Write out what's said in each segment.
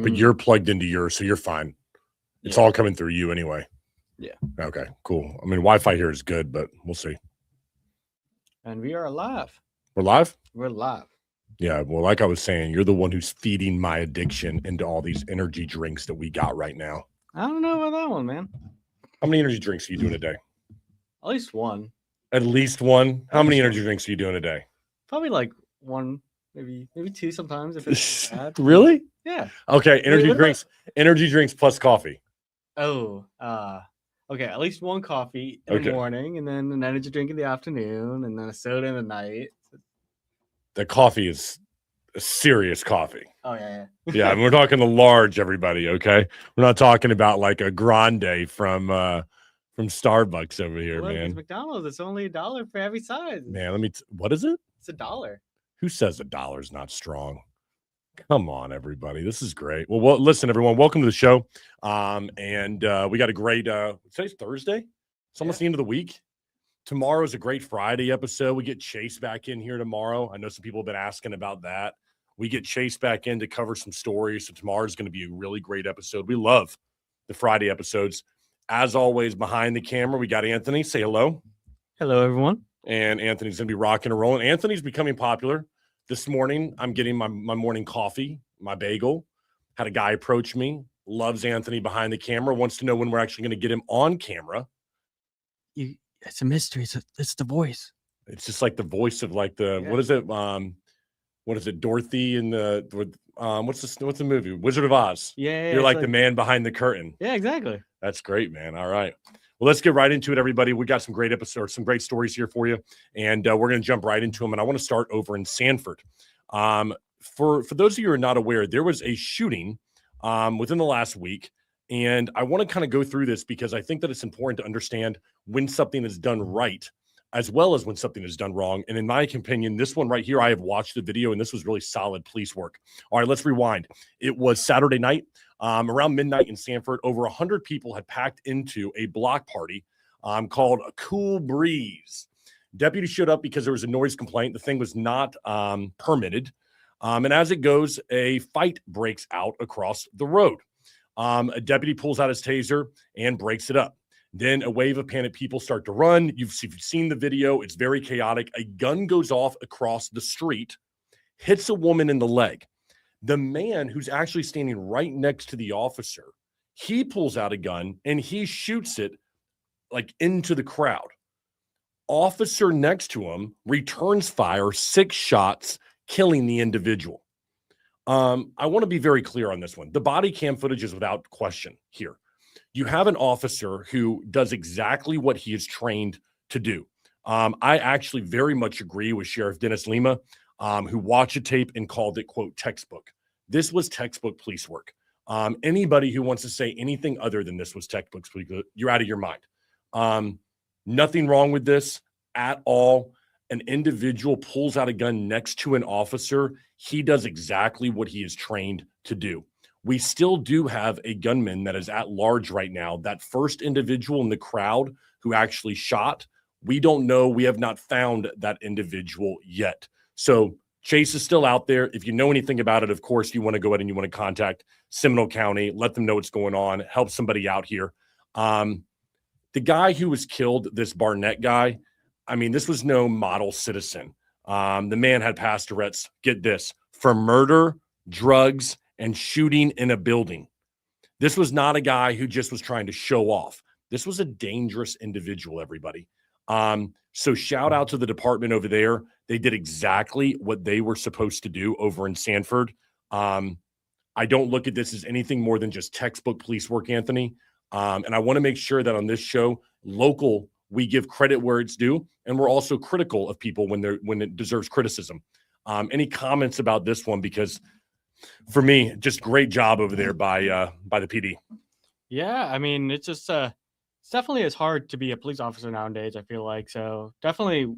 But you're plugged into yours, so you're fine. It's all coming through you anyway. Yeah. Okay, cool. I mean, Wi-Fi here is good, but we'll see. And we are live. We're live? We're live. Yeah, well, like I was saying, you're the one who's feeding my addiction into all these energy drinks that we got right now. I don't know about that one, man. How many energy drinks are you doing a day? At least one. At least one? How many energy drinks are you doing a day? Probably like one, maybe two sometimes if it's bad. Really? Yeah. Okay, energy drinks plus coffee. Oh, okay, at least one coffee in the morning, and then an energy drink in the afternoon, and then a soda in the night. The coffee is a serious coffee. Oh, yeah. Yeah, I mean, we're talking the large, everybody, okay? We're not talking about like a grande from Starbucks over here, man. It's McDonald's. It's only $1 for every size. Man, what is it? It's $1. Who says $1 is not strong? Come on, everybody. This is great. Well, listen, everyone. Welcome to the show. And we got a great today's Thursday. It's almost the end of the week. Tomorrow is a great Friday episode. We get Chase back in here tomorrow. I know some people have been asking about that. We get Chase back in to cover some stories. So tomorrow is going to be a really great episode. We love the Friday episodes. As always, behind the camera, we got Anthony. Say hello. Hello, everyone. And Anthony's going to be rocking and rolling. Anthony's becoming popular. This morning, I'm getting my morning coffee, my bagel. Had a guy approach me, loves Anthony behind the camera, wants to know when we're actually going to get him on camera. It's a mystery. It's the voice. It's just like the voice of like the, what is it? What is it? Dorothy and what's the movie? Wizard of Oz. Yeah. You're like the man behind the curtain. Yeah, exactly. That's great, man. All right. Well, let's get right into it, everybody. We got some great episodes, some great stories here for you, and we're going to jump right into them. And I want to start over in Sanford. For those of you who are not aware, there was a shooting within the last week, and I want to kind of go through this because I think that it's important to understand when something is done right, as well as when something is done wrong. And in my opinion, this one right here, I have watched the video, and this was really solid police work. All right, let's rewind. It was Saturday night. Around midnight in Sanford, over 100 people had packed into a block party called a Cool Breeze. Deputies showed up because there was a noise complaint. The thing was not permitted. And as it goes, a fight breaks out across the road. A deputy pulls out his taser and breaks it up. Then a wave of panicked people start to run. If you've seen the video, it's very chaotic. A gun goes off across the street, hits a woman in the leg. The man who's actually standing right next to the officer, he pulls out a gun and he shoots it like into the crowd. Officer next to him returns fire, 6 shots, killing the individual. I want to be very clear on this one. The body cam footage is without question here. You have an officer who does exactly what he is trained to do. I actually very much agree with Sheriff Dennis Lima, who watched a tape and called it, quote, textbook. This was textbook police work. Anybody who wants to say anything other than this was textbook police, you're out of your mind. Nothing wrong with this at all. An individual pulls out a gun next to an officer. He does exactly what he is trained to do. We still do have a gunman that is at large right now. That first individual in the crowd who actually shot, we don't know. We have not found that individual yet. So Chase is still out there. If you know anything about it, of course, you want to go ahead and you want to contact Seminole County, let them know what's going on, help somebody out here. The guy who was killed, this Barnett guy, I mean, this was no model citizen. The man had past arrests, get this, for murder, drugs, and shooting in a building. This was not a guy who just was trying to show off. This was a dangerous individual, everybody. So shout out to the department over there. They did exactly what they were supposed to do over in Sanford. I don't look at this as anything more than just textbook police work, Anthony. And I want to make sure that on this show, local, we give credit where it's due, and we're also critical of people when it deserves criticism. Any comments about this one? Because for me, just great job over there by the PD. Yeah, I mean, it's just it's definitely as hard to be a police officer nowadays, I feel like. So definitely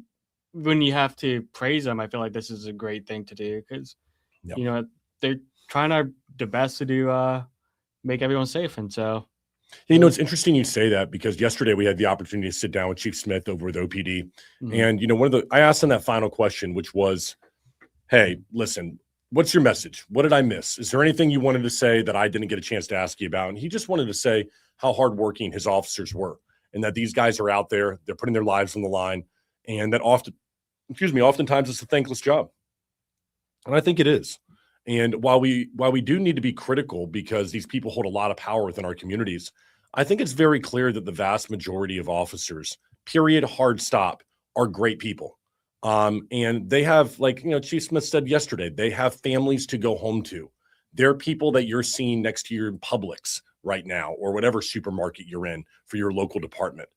when you have to praise them, I feel like this is a great thing to do because, you know, they're trying their best to do make everyone safe. And so. You know, it's interesting you say that because yesterday we had the opportunity to sit down with Chief Smith over with OPD. Mm-hmm. And, you know, I asked him that final question, which was, hey, listen, what's your message? What did I miss? Is there anything you wanted to say that I didn't get a chance to ask you about? And he just wanted to say how hardworking his officers were, and that these guys are out there, they're putting their lives on the line, and that oftentimes it's a thankless job. And I think it is. And while we do need to be critical because these people hold a lot of power within our communities, I think it's very clear that the vast majority of officers, period, hard stop, are great people. And they have, like, Chief Smith said yesterday, they have families to go home to. They're people that you're seeing next to your Publix right now, or whatever supermarket you're in for your local department.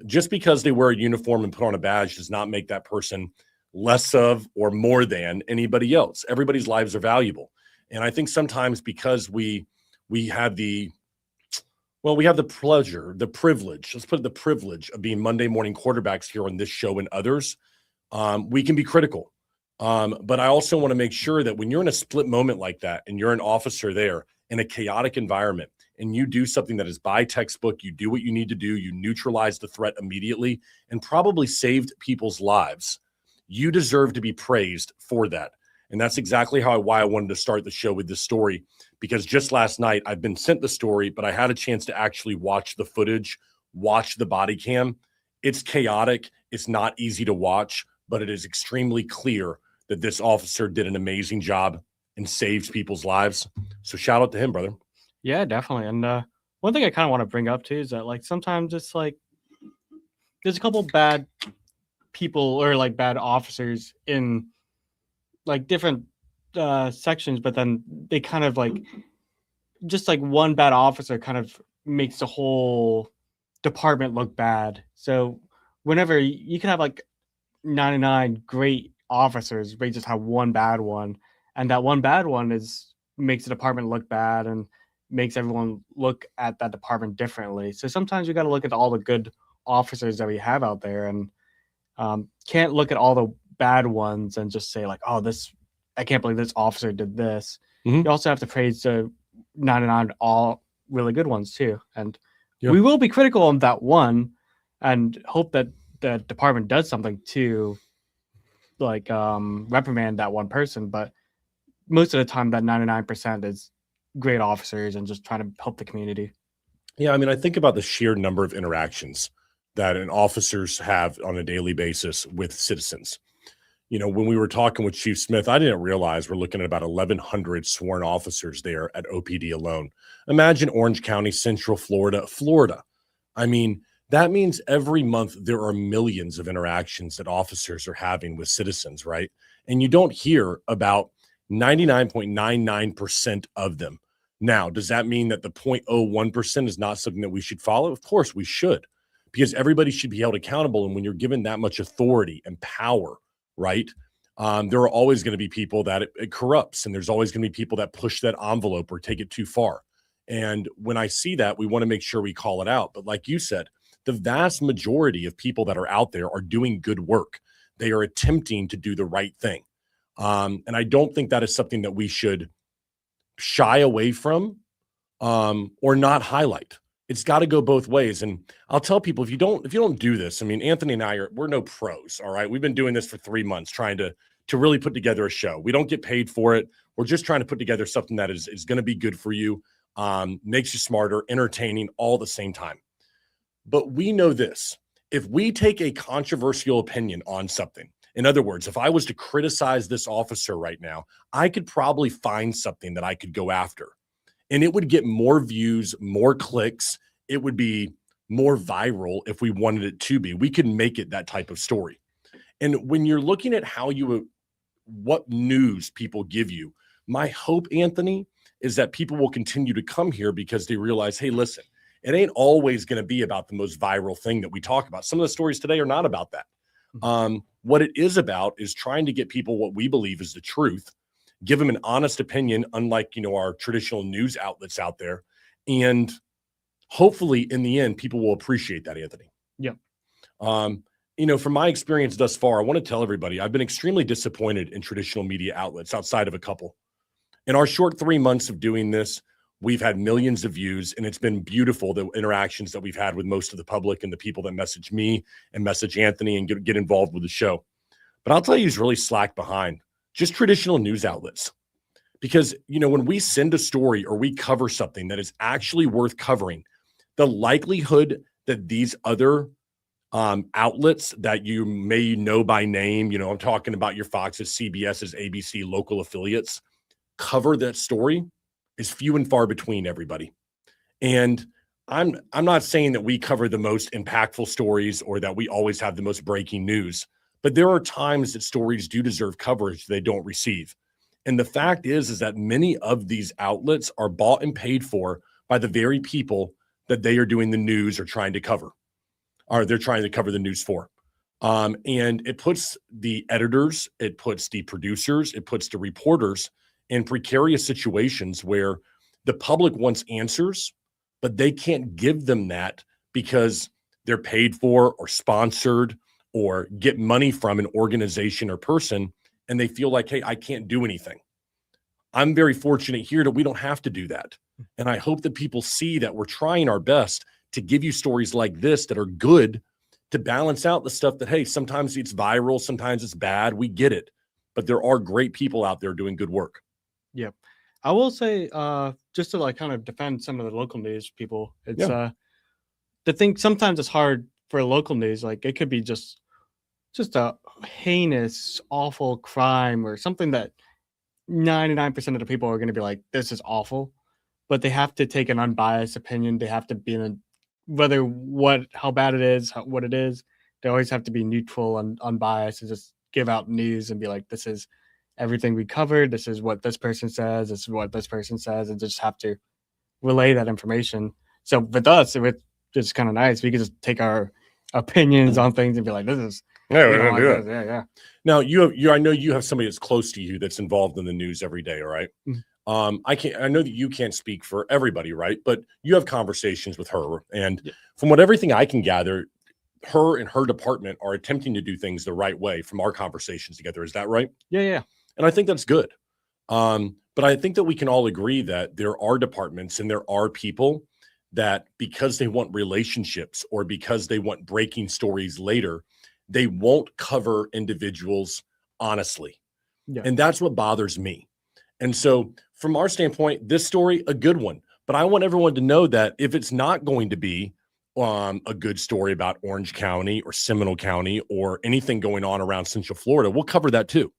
Just because they wear a uniform and put on a badge does not make that person less of or more than anybody else. Everybody's lives are valuable. And I think sometimes because we have the privilege, let's put it, the privilege of being Monday morning quarterbacks here on this show and others, we can be critical. But I also want to make sure that when you're in a split moment like that and you're an officer there in a chaotic environment and you do something that is by textbook, you do what you need to do, you neutralize the threat immediately and probably saved people's lives, you deserve to be praised for that. And that's exactly why I wanted to start the show with this story, because just last night I've been sent the story, but I had a chance to actually watch the footage, watch the body cam. It's chaotic. It's not easy to watch, but it is extremely clear that this officer did an amazing job and saved people's lives. So shout out to him, brother. Yeah, definitely. And one thing I kind of want to bring up too is that, like, sometimes it's like there's a couple bad people or like bad officers in like different sections, but then they kind of like just like one bad officer kind of makes the whole department look bad. So whenever you can have like 99 great officers, but you just have one bad one, and that one bad one makes the department look bad and makes everyone look at that department differently. So sometimes you got to look at all the good officers that we have out there, and can't look at all the bad ones and just say like, oh, I can't believe this officer did this. Mm-hmm. You also have to praise the 99 all really good ones too. And we will be critical on that one and hope that the department does something to like reprimand that one person. But most of the time that 99% is great officers and just trying to help the community. Yeah, I mean, I think about the sheer number of interactions that officers have on a daily basis with citizens. When we were talking with Chief Smith, I didn't realize we're looking at about 1,100 sworn officers there at OPD alone. Imagine Orange County, Central Florida. I mean, that means every month there are millions of interactions that officers are having with citizens, right? And you don't hear about 99.99% of them. Now, does that mean that the 0.01% is not something that we should follow? Of course we should, because everybody should be held accountable. And when you're given that much authority and power, right, there are always going to be people that it corrupts, and there's always going to be people that push that envelope or take it too far. And when I see that, we want to make sure we call it out. But like you said, the vast majority of people that are out there are doing good work. They are attempting to do the right thing. And I don't think that is something that we should shy away from or not highlight. It's got to go both ways. And I'll tell people, if you don't do this, I mean, Anthony and we're no pros. All right. We've been doing this for 3 months, trying to really put together a show. We don't get paid for it. We're just trying to put together something that is going to be good for you, makes you smarter, entertaining, all at the same time. But we know this: if we take a controversial opinion on something, in other words, if I was to criticize this officer right now, I could probably find something that I could go after, and it would get more views, more clicks. It would be more viral if we wanted it to be. We could make it that type of story. And when you're looking at what news people give you, my hope, Anthony, is that people will continue to come here because they realize, hey, listen, it ain't always going to be about the most viral thing that we talk about. Some of the stories today are not about that. What it is about is trying to get people what we believe is the truth, give them an honest opinion, unlike, our traditional news outlets out there. And hopefully in the end, people will appreciate that, Anthony. Yeah. From my experience thus far, I want to tell everybody I've been extremely disappointed in traditional media outlets outside of a couple. In our short 3 months of doing this, we've had millions of views, and it's been beautiful, the interactions that we've had with most of the public and the people that message me and message Anthony and get involved with the show. But I'll tell you, he's really slacked behind. just traditional news outlets. Because, when we send a story or we cover something that is actually worth covering, the likelihood that these other outlets that you may know by name, I'm talking about your Foxes, CBS's, ABC, local affiliates, cover that story is few and far between, everybody. And I'm not saying that we cover the most impactful stories or that we always have the most breaking news, but there are times that stories do deserve coverage they don't receive. And the fact is that many of these outlets are bought and paid for by the very people that they are doing the news or trying to cover, or they're trying to cover the news for. And it puts the editors, it puts the producers, it puts the reporters in precarious situations where the public wants answers, but they can't give them that because they're paid for or sponsored or get money from an organization or person, and they feel like, hey, I can't do anything. I'm very fortunate here that we don't have to do that. And I hope that people see that we're trying our best to give you stories like this that are good to balance out the stuff that, hey, sometimes it's viral, sometimes it's bad. We get it. But there are great people out there doing good work. Yep. I will say, just to kind of defend some of the local news people, it's the thing, sometimes it's hard for local news. Like, it could be just a heinous, awful crime or something that 99% of the people are going to be like, this is awful, but they have to take an unbiased opinion. They have to be how bad it is, what it is. They always have to be neutral and unbiased and just give out news and be like, this is everything we covered. This is what this person says. This is what this person says, and just have to relay that information. So with us, it's just kind of nice. We can just take our opinions on things and be like, this is, we're gonna do it. Yeah. Now I know you have somebody that's close to you that's involved in the news every day. All right. Mm-hmm. I know that you can't speak for everybody, right? But you have conversations with her. And from everything I can gather, her and her department are attempting to do things the right way from our conversations together. Is that right? Yeah. And I think that's good. But I think that we can all agree that there are departments and there are people that, because they want relationships or because they want breaking stories later, they won't cover individuals honestly. Yeah. And that's what bothers me. And so from our standpoint, this story, a good one. But I want everyone to know that if it's not going to be a good story about Orange County or Seminole County or anything going on around Central Florida, we'll cover that too.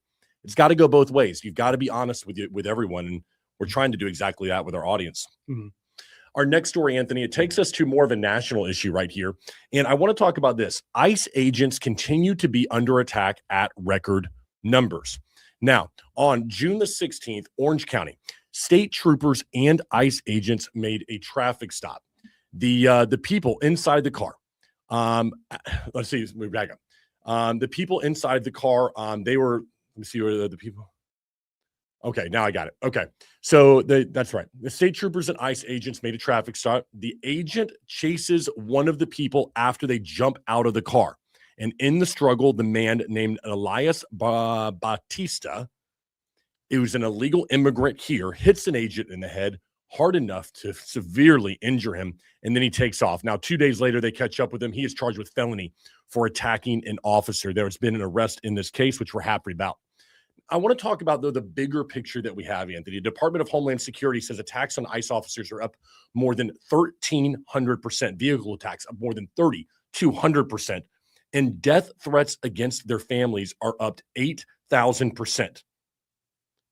It's got to go both ways. You've got to be honest with everyone. And we're trying to do exactly that with our audience. Mm-hmm. Our next story, Anthony, it takes us to more of a national issue right here. And I want to talk about this. ICE agents continue to be under attack at record numbers. Now, on June the 16th, Orange County, state troopers and ICE agents made a traffic stop. The people inside the car, let's see, move back up. The people inside the car, they were, let me see where the people. Okay, now I got it. Okay, so that's right. The state troopers and ICE agents made a traffic stop. The agent chases one of the people after they jump out of the car. And in the struggle, the man named Elias Batista, who's an illegal immigrant here, hits an agent in the head hard enough to severely injure him, and then he takes off. Now, 2 days later, they catch up with him. He is charged with felony for attacking an officer. There's been an arrest in this case, which we're happy about. I want to talk about, though, the bigger picture that we have, Anthony. The Department of Homeland Security says attacks on ICE officers are up more than 1,300%. Vehicle attacks up more than 3,200%. And death threats against their families are up 8,000%.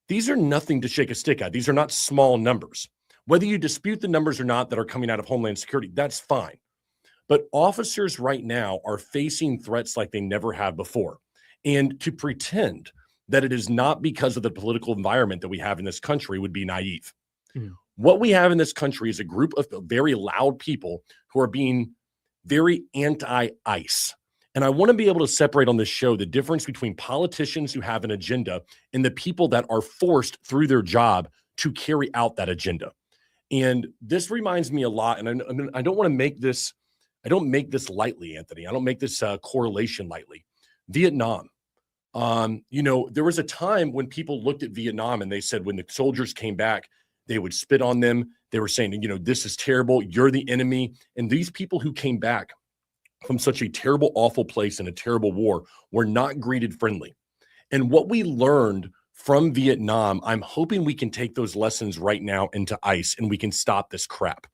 These are nothing to shake a stick at. These are not small numbers. Whether you dispute the numbers or not that are coming out of Homeland Security, that's fine. But officers right now are facing threats like they never have before. And to pretend that it is not because of the political environment that we have in this country would be naive. Mm. What we have in this country is a group of very loud people who are being very anti-ICE. And I want to be able to separate on this show the difference between politicians who have an agenda and the people that are forced through their job to carry out that agenda. And this reminds me a lot, and I don't want to make this, I don't make this lightly, Anthony. I don't make this correlation lightly. Vietnam. There was a time when people looked at Vietnam and they said when the soldiers came back, they would spit on them. They were saying, this is terrible. You're the enemy. And these people who came back from such a terrible, awful place in a terrible war were not greeted friendly. And what we learned from Vietnam, I'm hoping we can take those lessons right now into ICE and we can stop this crap.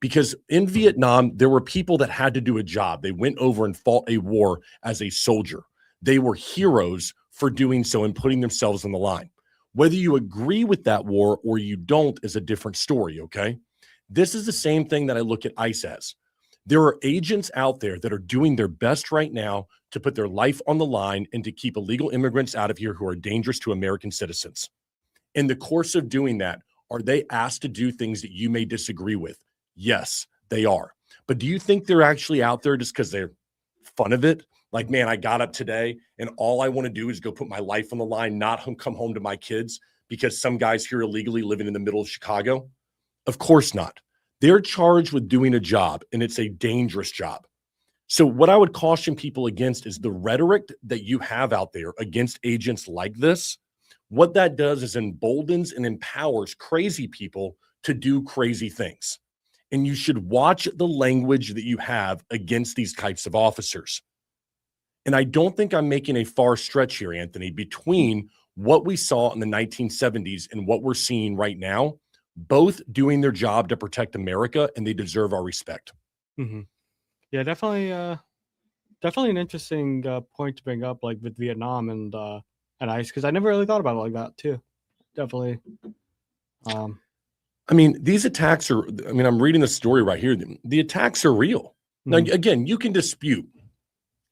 Because in Vietnam, there were people that had to do a job. They went over and fought a war as a soldier. They were heroes for doing so and putting themselves on the line. Whether you agree with that war or you don't is a different story, okay? This is the same thing that I look at ICE as. There are agents out there that are doing their best right now to put their life on the line and to keep illegal immigrants out of here who are dangerous to American citizens. In the course of doing that, are they asked to do things that you may disagree with? Yes, they are. But do you think they're actually out there just because they're fun of it? Like, man, I got up today and all I want to do is go put my life on the line, not come home to my kids because some guy's here illegally living in the middle of Chicago? Of course not. They're charged with doing a job, and it's a dangerous job. So what I would caution people against is the rhetoric that you have out there against agents like this. What that does is emboldens and empowers crazy people to do crazy things. And you should watch the language that you have against these types of officers. And I don't think I'm making a far stretch here, Anthony, between what we saw in the 1970s and what we're seeing right now, both doing their job to protect America, and they deserve our respect. Mm-hmm. Yeah, definitely an interesting point to bring up, like with Vietnam and ICE, because I never really thought about it like that too. Definitely. I mean, these attacks are, I mean, I'm reading the story right here. The attacks are real. Now, again, you can dispute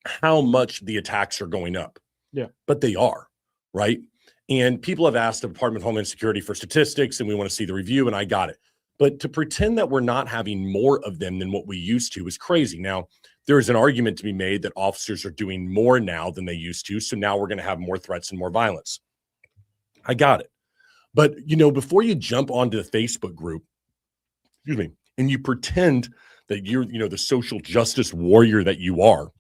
how much the attacks are going up. Yeah. But they are, right? And people have asked the Department of Homeland Security for statistics, and we want to see the review, and I got it. But to pretend that we're not having more of them than what we used to is crazy. Now, there is an argument to be made that officers are doing more now than they used to, so now we're going to have more threats and more violence. I got it. But, you know, before you jump onto the Facebook group, and you pretend that you're, you know, the social justice warrior that you are,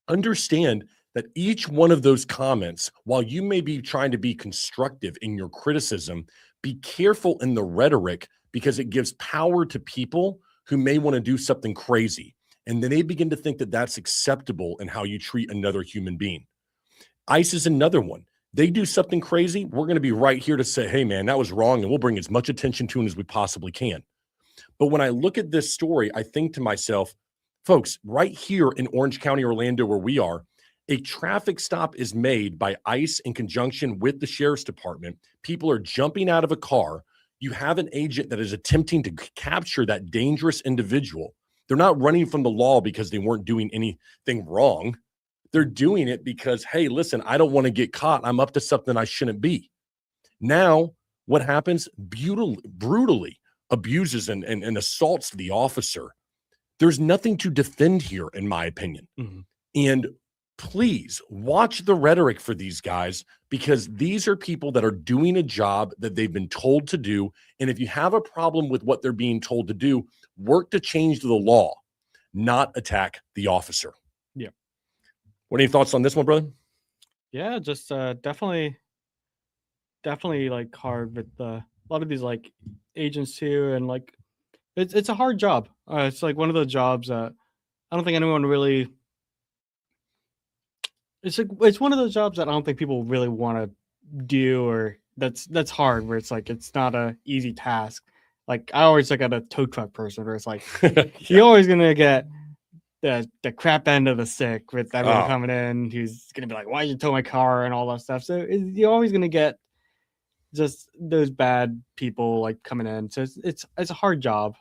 understand that each one of those comments, while you may be trying to be constructive in your criticism, be careful in the rhetoric because it gives power to people who may want to do something crazy. And then they begin to think that that's acceptable in how you treat another human being. ICE is another one. They do something crazy, we're going to be right here to say, hey, man, that was wrong. And we'll bring as much attention to it as we possibly can. But when I look at this story, I think to myself, folks, right here in Orange County, Orlando, where we are, a traffic stop is made by ICE in conjunction with the sheriff's department. People are jumping out of a car. You have an agent that is attempting to capture that dangerous individual. They're not running from the law because they weren't doing anything wrong. They're doing it because, hey, listen, I don't want to get caught. I'm up to something I shouldn't be. Now, what happens? Brutally abuses and assaults the officer. There's nothing to defend here, in my opinion. Mm-hmm. And please watch the rhetoric for these guys, because these are people that are doing a job that they've been told to do. And if you have a problem with what they're being told to do, work to change the law, not attack the officer. Yeah. What are your thoughts on this one, brother? Yeah, just definitely like hard with a lot of these like agents too, and like it's a hard job. It's like one of those jobs that I don't think anyone really. It's one of those jobs that I don't think people really want to do, or that's hard. Where it's like it's not a easy task. Like I always look at a tow truck person, where it's like you're always gonna get the crap end of the stick with everyone coming in who's gonna be like, why did you tow my car and all that stuff. So you're always gonna get just those bad people like coming in. So it's a hard job.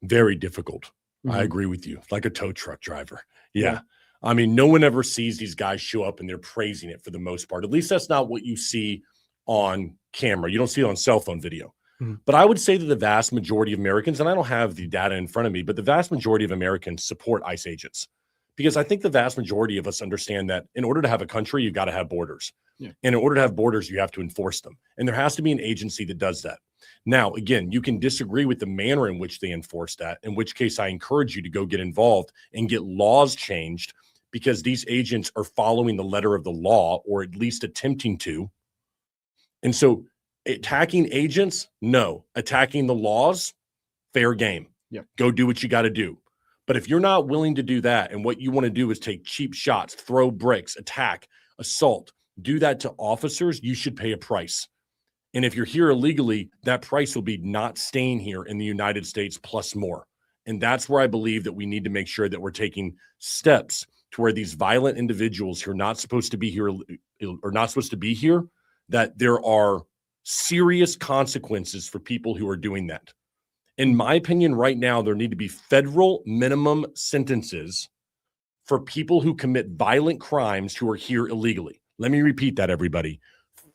Very difficult. Mm-hmm. I agree with you. Like a tow truck driver. Yeah. I mean, no one ever sees these guys show up and they're praising it for the most part. At least that's not what you see on camera. You don't see it on cell phone video. Mm-hmm. But I would say that the vast majority of Americans, and I don't have the data in front of me, but the vast majority of Americans support ICE agents, because I think the vast majority of us understand that in order to have a country, you've got to have borders. Yeah. And in order to have borders, you have to enforce them. And there has to be an agency that does that. Now, again, you can disagree with the manner in which they enforce that, in which case I encourage you to go get involved and get laws changed, because these agents are following the letter of the law, or at least attempting to. And so attacking agents, no. Attacking the laws, fair game. Yeah. Go do what you got to do. But if you're not willing to do that, and what you want to do is take cheap shots, throw bricks, attack, assault, do that to officers, you should pay a price. And if you're here illegally, that price will be not staying here in the United States plus more. And that's where I believe that we need to make sure that we're taking steps to where these violent individuals who are not supposed to be here or not supposed to be here, that there are serious consequences for people who are doing that. In my opinion, right now, there need to be federal minimum sentences for people who commit violent crimes who are here illegally. Let me repeat that, everybody.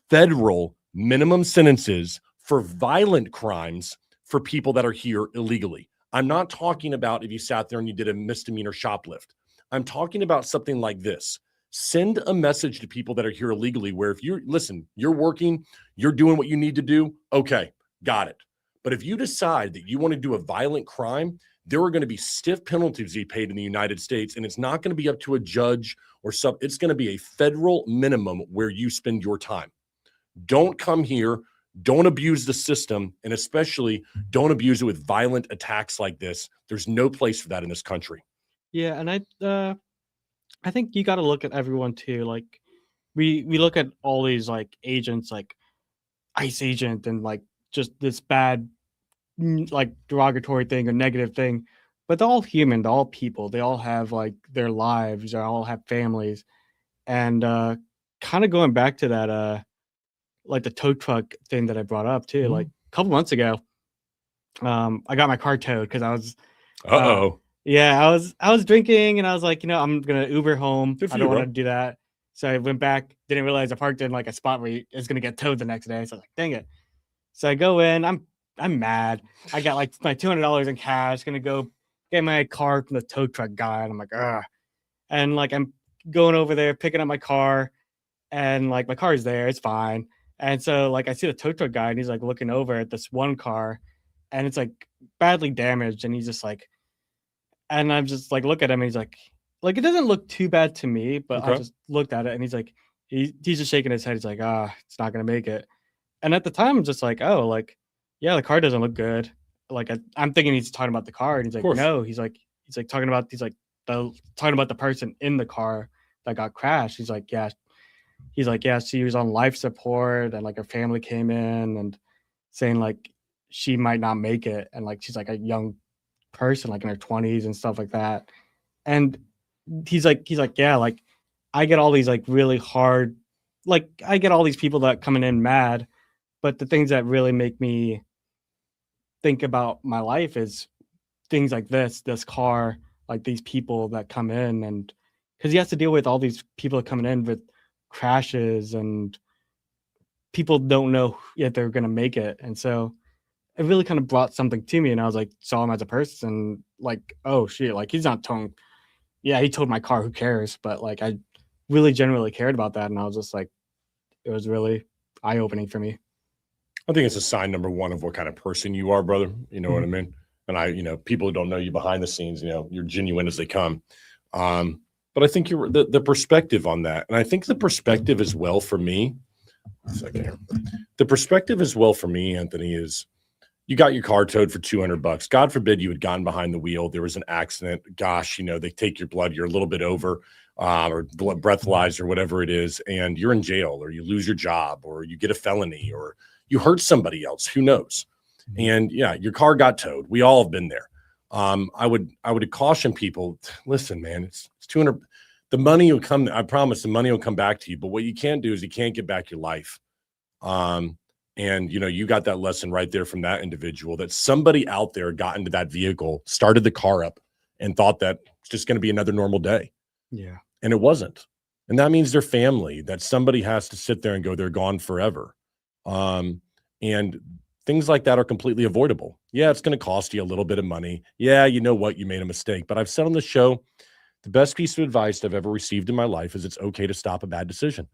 Federal minimum sentences for violent crimes for people that are here illegally. I'm not talking about if you sat there and you did a misdemeanor shoplift. I'm talking about something like this. Send a message to people that are here illegally where if you're working, you're doing what you need to do. Okay, got it. But if you decide that you want to do a violent crime, there are going to be stiff penalties to be paid in the United States, and it's not going to be up to a judge or it's going to be a federal minimum where you spend your time. Don't come here. Don't abuse the system, and especially don't abuse it with violent attacks like this. There's no place for that in this country. Yeah, and I think you got to look at everyone too. Like we look at all these like agents, like ICE agent, and like just this bad, like derogatory thing or negative thing, but they're all human. They're all people. They all have like their lives. They all have families, and kind of going back to that, like the tow truck thing that I brought up too. Like a couple months ago, I got my car towed because I was. Yeah, I was drinking and I was like, I'm gonna Uber home. I don't want to do that. So I went back, didn't realize I parked in like a spot where it's gonna get towed the next day. So I was like, dang it. So I go in, I'm mad. I got like my $200 in cash, gonna go get my car from the tow truck guy. And I'm like, ugh. And like I'm going over there, picking up my car, and like my car's there, it's fine. And so like I see the tow truck guy and he's like looking over at this one car and it's like badly damaged, and he's just like, and I'm just like, look at him, and he's like it doesn't look too bad to me, but I just looked at it, and he's like, he's just shaking his head. He's like, it's not gonna make it. And at the time, I'm just like, oh, like, yeah, the car doesn't look good. Like I'm thinking he's talking about the car, and he's like, no, he's like talking about talking about the person in the car that got crashed. He's like, yeah, she was on life support, and like her family came in and saying like she might not make it, and like she's like a young person, like in her 20s and stuff like that. And he's like, yeah, like I get all these like really hard, like I get all these people that coming in mad, but the things that really make me think about my life is things like this car, like these people that come in, and because he has to deal with all these people coming in with crashes, and people don't know yet they're gonna make it. And so it really kind of brought something to me, and I was like, saw him as a person, like, oh shit, like he's not towing. Yeah, he towed my car, who cares? But like I really genuinely cared about that, and I was just like, it was really eye-opening for me. I think it's a sign, number one, of what kind of person you are, brother. You know what I mean? And people who don't know you behind the scenes, you're genuine as they come. But I think you're the perspective on that. And I think the perspective as well for me, the perspective as well for me, Anthony, is you got your car towed for $200. God forbid you had gone behind the wheel. There was an accident. Gosh, they take your blood. You're a little bit over or breathalyzed or whatever it is. And you're in jail, or you lose your job, or you get a felony, or you hurt somebody else. Who knows? And yeah, your car got towed. We all have been there. I would caution people, listen, man, it's 200. The money will come. I promise the money will come back to you. But what you can't do is you can't get back your life. And you got that lesson right there from that individual, that somebody out there got into that vehicle, started the car up, and thought that it's just going to be another normal day. Yeah. And it wasn't. And that means their family, that somebody has to sit there and go, they're gone forever. And things like that are completely avoidable. Yeah, it's going to cost you a little bit of money. Yeah, you know what? You made a mistake. But I've said on the show, the best piece of advice I've ever received in my life is it's okay to stop a bad decision.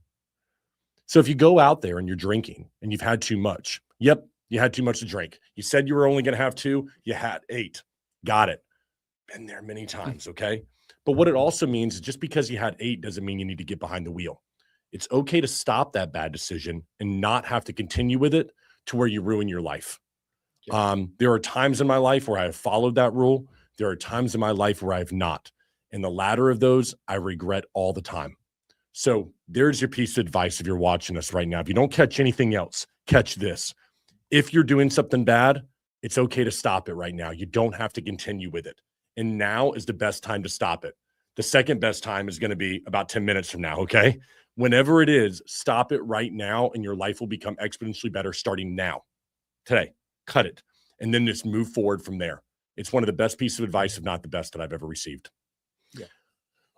So if you go out there and you're drinking and you've had too much, yep, you had too much to drink. You said you were only going to have 2, you had 8. Got it. Been there many times, okay? But what it also means is just because you had 8 doesn't mean you need to get behind the wheel. It's okay to stop that bad decision and not have to continue with it to where you ruin your life. Yeah. There are times in my life where I have followed that rule. There are times in my life where I have not. And the latter of those, I regret all the time. So there's your piece of advice if you're watching us right now. If you don't catch anything else, catch this. If you're doing something bad, it's okay to stop it right now. You don't have to continue with it. And now is the best time to stop it. The second best time is going to be about 10 minutes from now, okay? Whenever it is, stop it right now, and your life will become exponentially better starting now, today. Cut it, and then just move forward from there. It's one of the best pieces of advice, if not the best, that I've ever received. Yeah.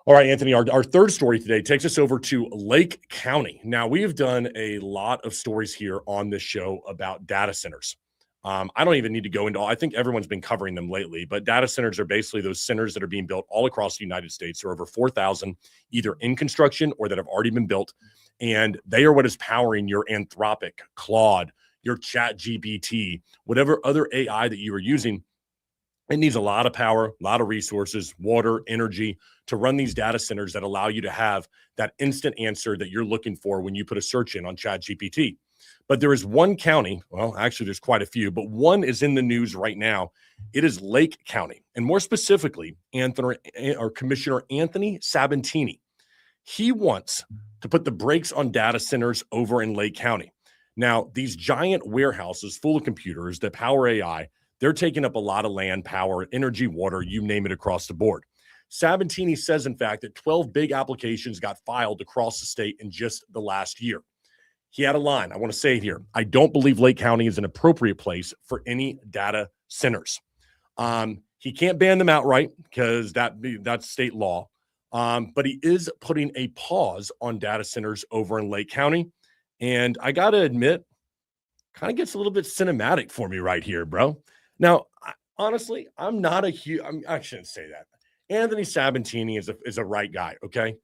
All right, Anthony, our third story today takes us over to Lake County. Now, we have done a lot of stories here on this show about data centers. I don't even need to go into all. I think everyone's been covering them lately, but data centers are basically those centers that are being built all across the United States. There are over 4,000 either in construction or that have already been built, and they are what is powering your Anthropic, Claude, your Chat GPT, whatever other AI that you are using. It needs a lot of power, a lot of resources, water, energy to run these data centers that allow you to have that instant answer that you're looking for when you put a search in on Chat GPT. But there is one county, well, actually, there's quite a few, but one is in the news right now. It is Lake County, and more specifically, Commissioner Anthony Sabatini. He wants to put the brakes on data centers over in Lake County. Now, these giant warehouses full of computers that power AI, they're taking up a lot of land, power, energy, water, you name it, across the board. Sabatini says, in fact, that 12 big applications got filed across the state in just the last year. He had a line. I want to say it here. I don't believe Lake County is an appropriate place for any data centers. He can't ban them outright because that's state law. But he is putting a pause on data centers over in Lake County. And I got to admit, kind of gets a little bit cinematic for me right here, bro. Now, honestly, I shouldn't say that. Anthony Sabatini is a right guy, okay?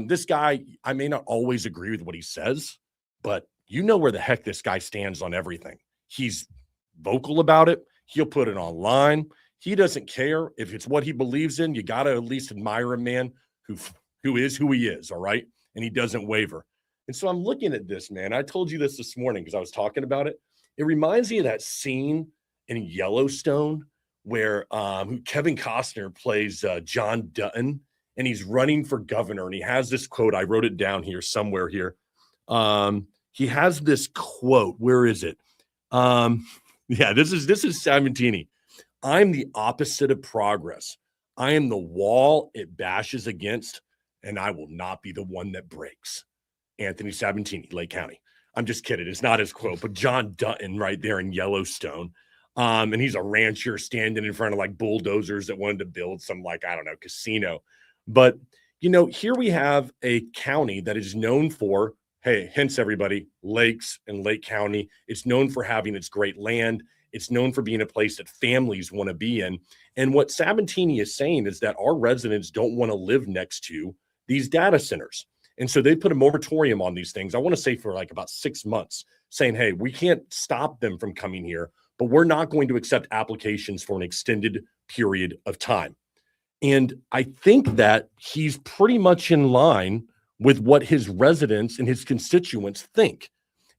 This guy, I may not always agree with what he says, but you know where the heck this guy stands on everything. He's vocal about it. He'll put it online. He doesn't care if it's what he believes in. You got to at least admire a man who is who he is, all right? And he doesn't waver. And so I'm looking at this, man. I told you this morning because I was talking about it. It reminds me of that scene in Yellowstone where Kevin Costner plays John Dutton, and he's running for governor. And he has this quote. I wrote it down here somewhere here. He has this quote. Where is it? Yeah, this is Sabatini. I'm the opposite of progress. I am the wall it bashes against, and I will not be the one that breaks. Anthony Sabatini, Lake County. I'm just kidding. It's not his quote, but John Dutton right there in Yellowstone. And he's a rancher standing in front of like bulldozers that wanted to build some, like, I don't know, casino. But, here we have a county that is known for, hey, hence everybody, lakes and Lake County. It's known for having its great land. It's known for being a place that families want to be in. And what Sabatini is saying is that our residents don't want to live next to these data centers. And so they put a moratorium on these things. I want to say for like about 6 months, saying, hey, we can't stop them from coming here, but we're not going to accept applications for an extended period of time. And I think that he's pretty much in line with what his residents and his constituents think.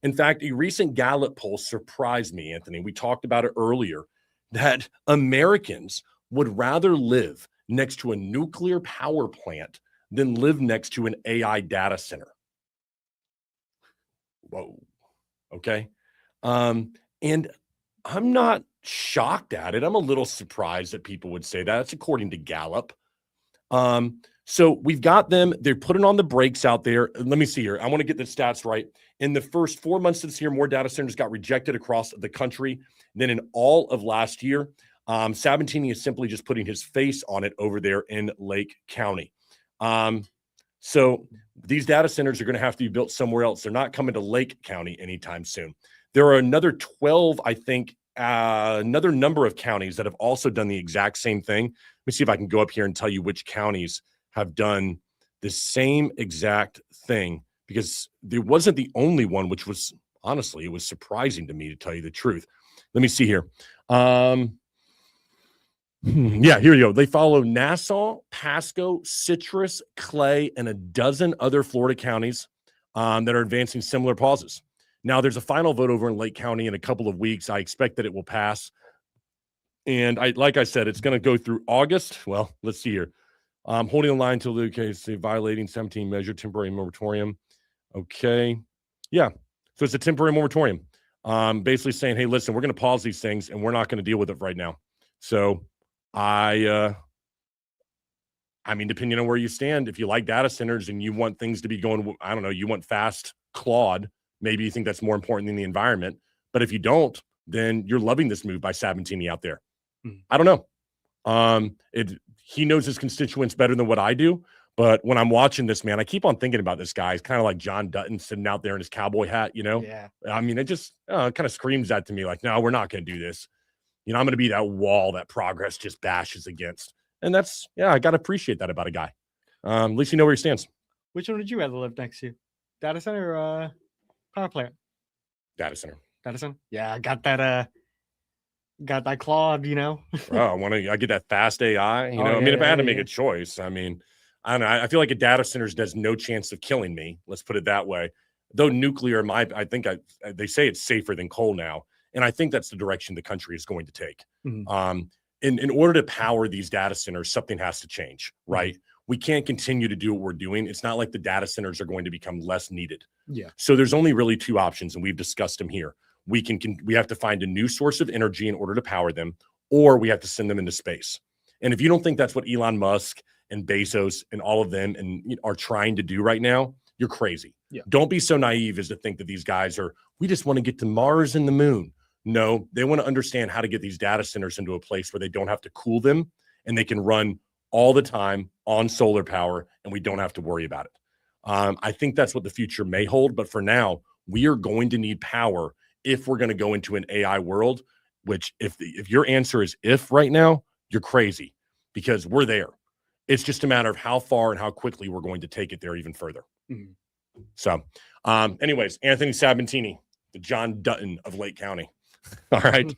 In fact, a recent Gallup poll surprised me, Anthony. We talked about it earlier, that Americans would rather live next to a nuclear power plant than live next to an AI data center. Whoa. Okay. And I'm not shocked at it. I'm a little surprised that people would say that. That's according to Gallup. So we've got them. They're putting on the brakes out there. Let me see here. I want to get the stats right. In the first 4 months of this year, more data centers got rejected across the country than in all of last year. Sabatini is simply just putting his face on it over there in Lake County. So these data centers are going to have to be built somewhere else. They're not coming to Lake County anytime soon. There are another 12, I think, another number of counties that have also done the exact same thing. Let me see if I can go up here and tell you which counties have done the same exact thing, because there wasn't the only one, which was, honestly, it was surprising to me, to tell you the truth. Let me see here. Yeah, here you go. They follow Nassau, Pasco, Citrus, Clay, and a dozen other Florida counties that are advancing similar pauses. Now, there's a final vote over in Lake County in a couple of weeks. I expect that it will pass. And like I said, it's going to go through August. Well, let's see here. Holding the line until the case, violating 17 measure temporary moratorium. Okay. Yeah. So it's a temporary moratorium. Basically saying, hey, listen, we're going to pause these things and we're not going to deal with it right now. So I mean, depending on where you stand, if you like data centers and you want things to be going, I don't know, you want fast Claude, maybe you think that's more important than the environment. But if you don't, then you're loving this move by Sabatini out there. I don't know. He knows his constituents better than what I do. But when I'm watching this, man, I keep on thinking about this guy. He's kind of like John Dutton sitting out there in his cowboy hat, you know? Yeah. I mean, it just kind of screams that to me like, no, we're not going to do this. I'm going to be that wall that progress just bashes against. And that's, I got to appreciate that about a guy. At least you know where he stands. Which one would you rather live next to? Data center or power plant? Data center. Data center? Yeah, I got that Claude, I get that fast AI, if I had to make a choice, I mean, I don't know. I feel like a data center does no chance of killing me. Let's put it that way. Though nuclear, I think they say it's safer than coal now. And I think that's the direction the country is going to take. Mm-hmm. In order to power these data centers, something has to change, right? Mm-hmm. We can't continue to do what we're doing. It's not like the data centers are going to become less needed. Yeah. So there's only really two options, and we've discussed them here. We have to find a new source of energy in order to power them, or we have to send them into space. And if you don't think that's what Elon Musk and Bezos and all of them are trying to do right now, you're crazy. Yeah. Don't be so naive as to think that these guys we just want to get to Mars and the moon. No, they want to understand how to get these data centers into a place where they don't have to cool them and they can run all the time on solar power and we don't have to worry about it. I think that's what the future may hold. But for now, we are going to need power if we're going to go into an AI world, which if your answer is if right now, you're crazy because we're there. It's just a matter of how far and how quickly we're going to take it there even further. Mm-hmm. So anyways, Anthony Sabatini, the John Dutton of Lake County. All right.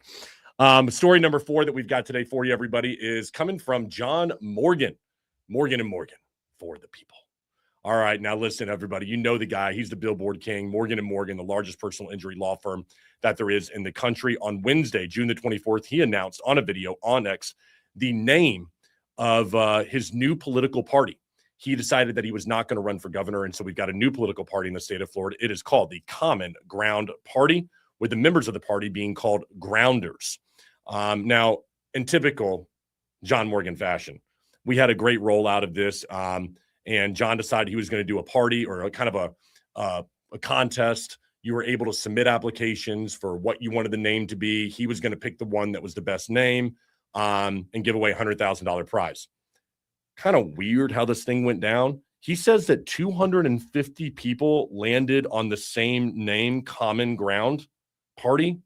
Story number 4 that we've got today for you, everybody, is coming from John Morgan. Morgan & Morgan, for the people. All right. Now, listen, everybody, you know the guy. He's the Billboard King. Morgan & Morgan, the largest personal injury law firm that there is in the country. On Wednesday, June the 24th, he announced on a video on X the name of his new political party. He decided that he was not going to run for governor, and so we've got a new political party in the state of Florida. It is called the Common Ground Party, with the members of the party being called Grounders. Now, in typical John Morgan fashion, we had a great rollout of this, and John decided he was going to do a party or a kind of a contest. You were able to submit applications for what you wanted the name to be. He was going to pick the one that was the best name and give away a $100,000 prize. Kind of weird how this thing went down. He says that 250 people landed on the same name, Common Ground Party.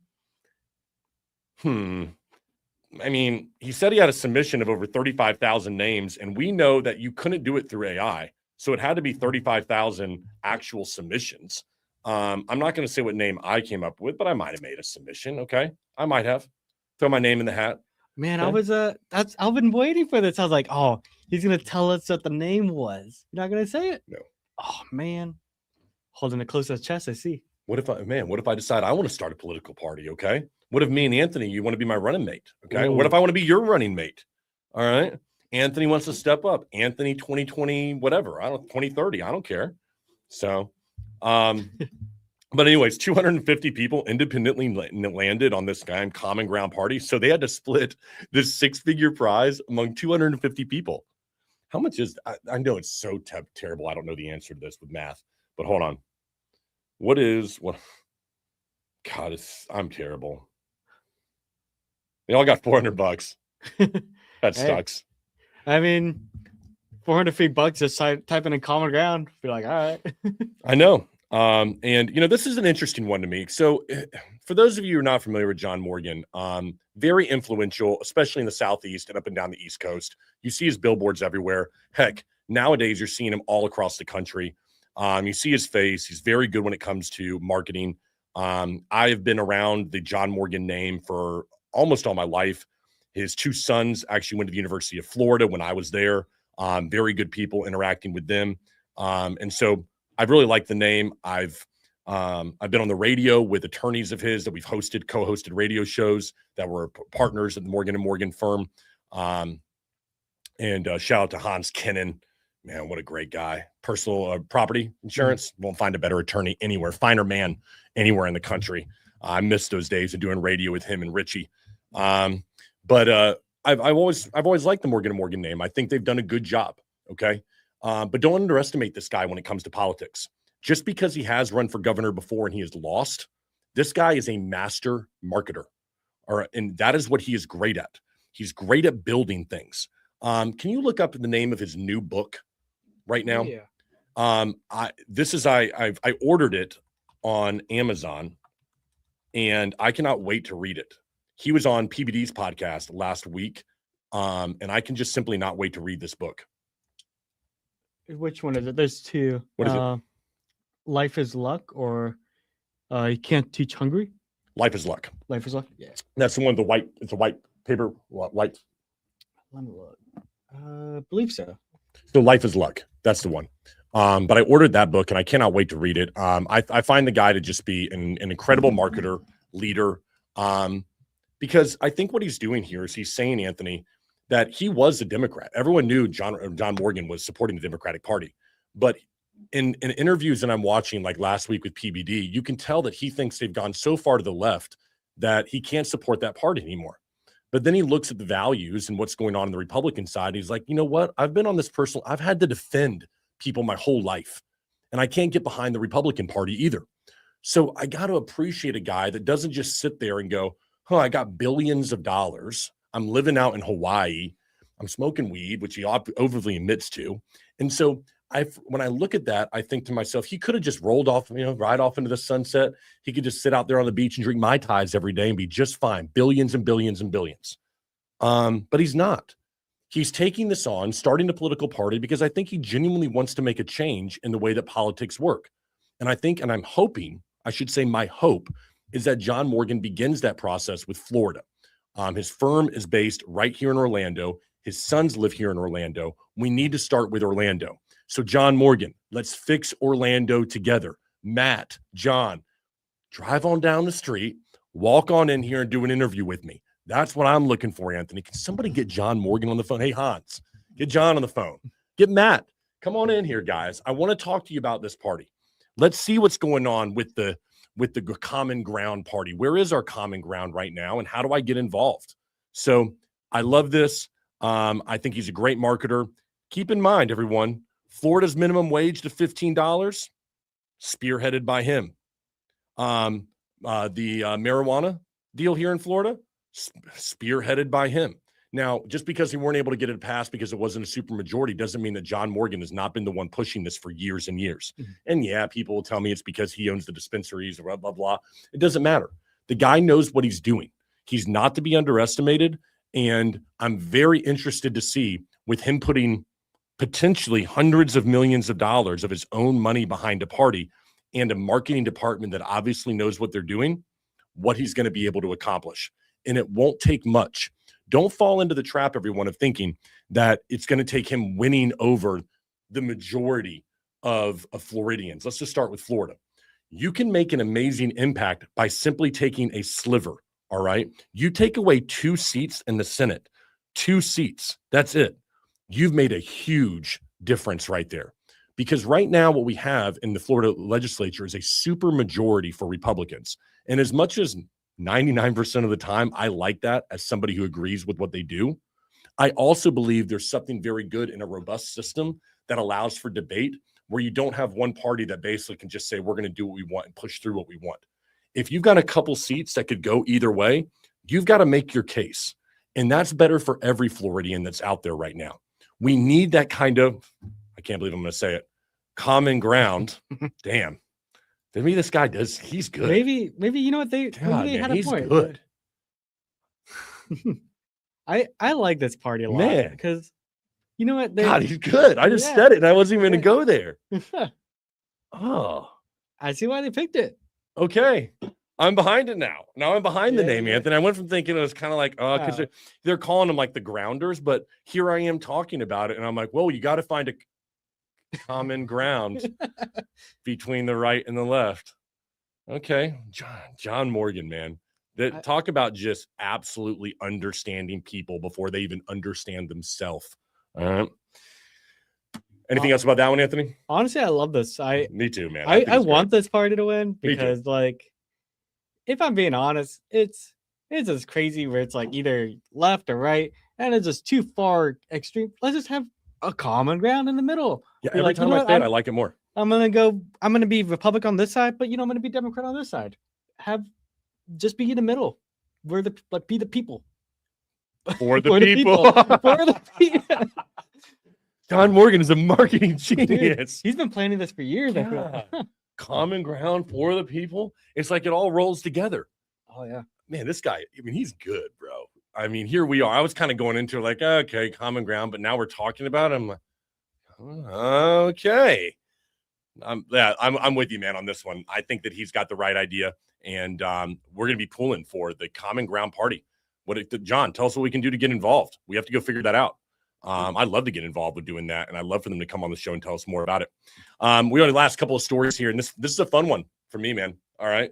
I mean, he said he had a submission of over 35,000 names, and we know that you couldn't do it through AI. So it had to be 35,000 actual submissions. I'm not going to say what name I came up with, but I might have made a submission. Okay. I might have. Throw my name in the hat. Man, okay. I've been waiting for this. I was like, oh, he's going to tell us what the name was. You're not going to say it? No. Oh, man. Holding it close to his chest, I see. What if I decide I want to start a political party? Okay. What if me and Anthony, you want to be my running mate? Okay. Ooh. What if I want to be your running mate? All right. Anthony wants to step up. Anthony 2020, whatever. 2030. I don't care. So, but anyways, 250 people independently landed on this guy Common Ground Party. So they had to split this 6-figure prize among 250 people. How much is, I know it's so terrible. I don't know the answer to this with math, but hold on. God, I'm terrible. They all got $400. That sucks. I mean, $450 just type in Common Ground. Be like, all right. I know. And this is an interesting one to me. So for those of you who are not familiar with John Morgan, very influential, especially in the Southeast and up and down the East Coast. You see his billboards everywhere. Heck, nowadays you're seeing him all across the country. You see his face. He's very good when it comes to marketing. I have been around the John Morgan name for almost all my life. His 2 sons actually went to the University of Florida when I was there. Very good people, interacting with them. And so I really like the name. I've been on the radio with attorneys of his that we've co-hosted radio shows that were partners at the Morgan & Morgan firm. And shout out to Hans Kennan. Man, what a great guy. Personal property insurance. Won't find a better attorney anywhere. Finer man anywhere in the country. I miss those days of doing radio with him and Richie. But I've always liked the Morgan & Morgan name. I think they've done a good job. Okay. But don't underestimate this guy when it comes to politics. Just because he has run for governor before and he has lost, this guy is a master marketer. And that is what he is great at. He's great at building things. Can you look up the name of his new book right now? Yeah. I ordered it on Amazon and I cannot wait to read it. He was on PBD's podcast last week. And I can just simply not wait to read this book. Which one is it? There's two. What is it? Life is Luck, or You Can't Teach Hungry. Life is Luck. Life is Luck. Yeah. That's the one. It's a white paper. White. Let me look. I believe so. So Life is Luck. That's the one. But I ordered that book and I cannot wait to read it. I find the guy to just be an incredible marketer, leader. Because I think what he's doing here is he's saying, Anthony, that he was a Democrat. Everyone knew John Morgan was supporting the Democratic Party. But in interviews that I'm watching, like last week with PBD, you can tell that he thinks they've gone so far to the left that he can't support that party anymore. But then he looks at the values and what's going on in the Republican side. He's like, you know what? I've been on this I've had to defend people my whole life, and I can't get behind the Republican Party either. So I got to appreciate a guy that doesn't just sit there and go, I got billions of dollars. I'm living out in Hawaii. I'm smoking weed, which he overly admits to. And so when I look at that, I think to myself, he could have just rolled off, right off into the sunset. He could just sit out there on the beach and drink Mai Tais every day and be just fine. Billions and billions and billions. But he's not. He's taking this on, starting a political party, because I think he genuinely wants to make a change in the way that politics work. And I'm hoping, I should say my hope, is that John Morgan begins that process with Florida. His firm is based right here in Orlando. His sons live here in Orlando. We need to start with Orlando. So John Morgan, let's fix Orlando together. Matt, John, drive on down the street, walk on in here and do an interview with me. That's what I'm looking for, Anthony. Can somebody get John Morgan on the phone? Hey, Hans, get John on the phone. Get Matt. Come on in here, guys. I want to talk to you about this party. Let's see what's going on with the Common Ground party. Where is our common ground right now, and how do I get involved? So I love this. I think he's a great marketer. Keep in mind, everyone, Florida's minimum wage to $15, spearheaded by him. The marijuana deal here in Florida, spearheaded by him. Now, just because he weren't able to get it passed because it wasn't a super majority doesn't mean that John Morgan has not been the one pushing this for years and years. Mm-hmm. And yeah, people will tell me it's because he owns the dispensaries or blah, blah, blah. It doesn't matter. The guy knows what he's doing. He's not to be underestimated. And I'm very interested to see, with him putting potentially hundreds of millions of dollars of his own money behind a party and a marketing department that obviously knows what they're doing, what he's going to be able to accomplish. And it won't take much. Don't fall into the trap, everyone, of thinking that it's going to take him winning over the majority of Floridians. Let's just start with Florida. You can make an amazing impact by simply taking a sliver, all right? You take away 2 seats in the Senate, 2 seats, that's it. You've made a huge difference right there. Because right now what we have in the Florida legislature is a super majority for Republicans. And as much as 99% of the time, I like that as somebody who agrees with what they do. I also believe there's something very good in a robust system that allows for debate where you don't have one party that basically can just say, we're going to do what we want and push through what we want. If you've got a couple seats that could go either way, you've got to make your case. And that's better for every Floridian that's out there right now. We need that kind of, I can't believe I'm going to say it, common ground. Damn. Maybe this guy does. He's good. Maybe you know what they had a point. Good. I like this party a lot because you know what? God, he's good. I just said it and I wasn't even going to go there. I see why they picked it. Okay. I'm behind it now. Now I'm behind the name, Anthony. I went from thinking it was kind of like, because they're calling them like the grounders, but here I am talking about it. And I'm like, whoa, you got to find a common ground between the right and the left. Okay. John Morgan, man. Talk about just absolutely understanding people before they even understand themselves. All right. Anything else about that one, Anthony? Honestly, I love this. Me too, man. I want this party to win Me too. because, like, if I'm being honest, it's just crazy where it's like either left or right, and it's just too far extreme. Let's just have a common ground in the middle. Yeah, Be every like, you time know I what, say it, I like it more. I'm gonna be Republican on this side, but I'm gonna be Democrat on this side. Just be in the middle. Be the people. For the people. For the people. John Morgan is a marketing genius. Dude, he's been planning this for years. I feel. Common ground for the people. It's like it all rolls together. Oh yeah, man, this guy. I mean, he's good, bro. I mean, here we are. I was kind of going into like, okay, common ground, but now we're talking about him. Okay, I'm with you, man, on this one. I think that he's got the right idea, and we're gonna be pulling for the common ground party. John, tell us what we can do to get involved. We have to go figure that out. I'd love to get involved with doing that, and I'd love for them to come on the show and tell us more about it. We only last couple of stories here, and this is a fun one for me, man. All right,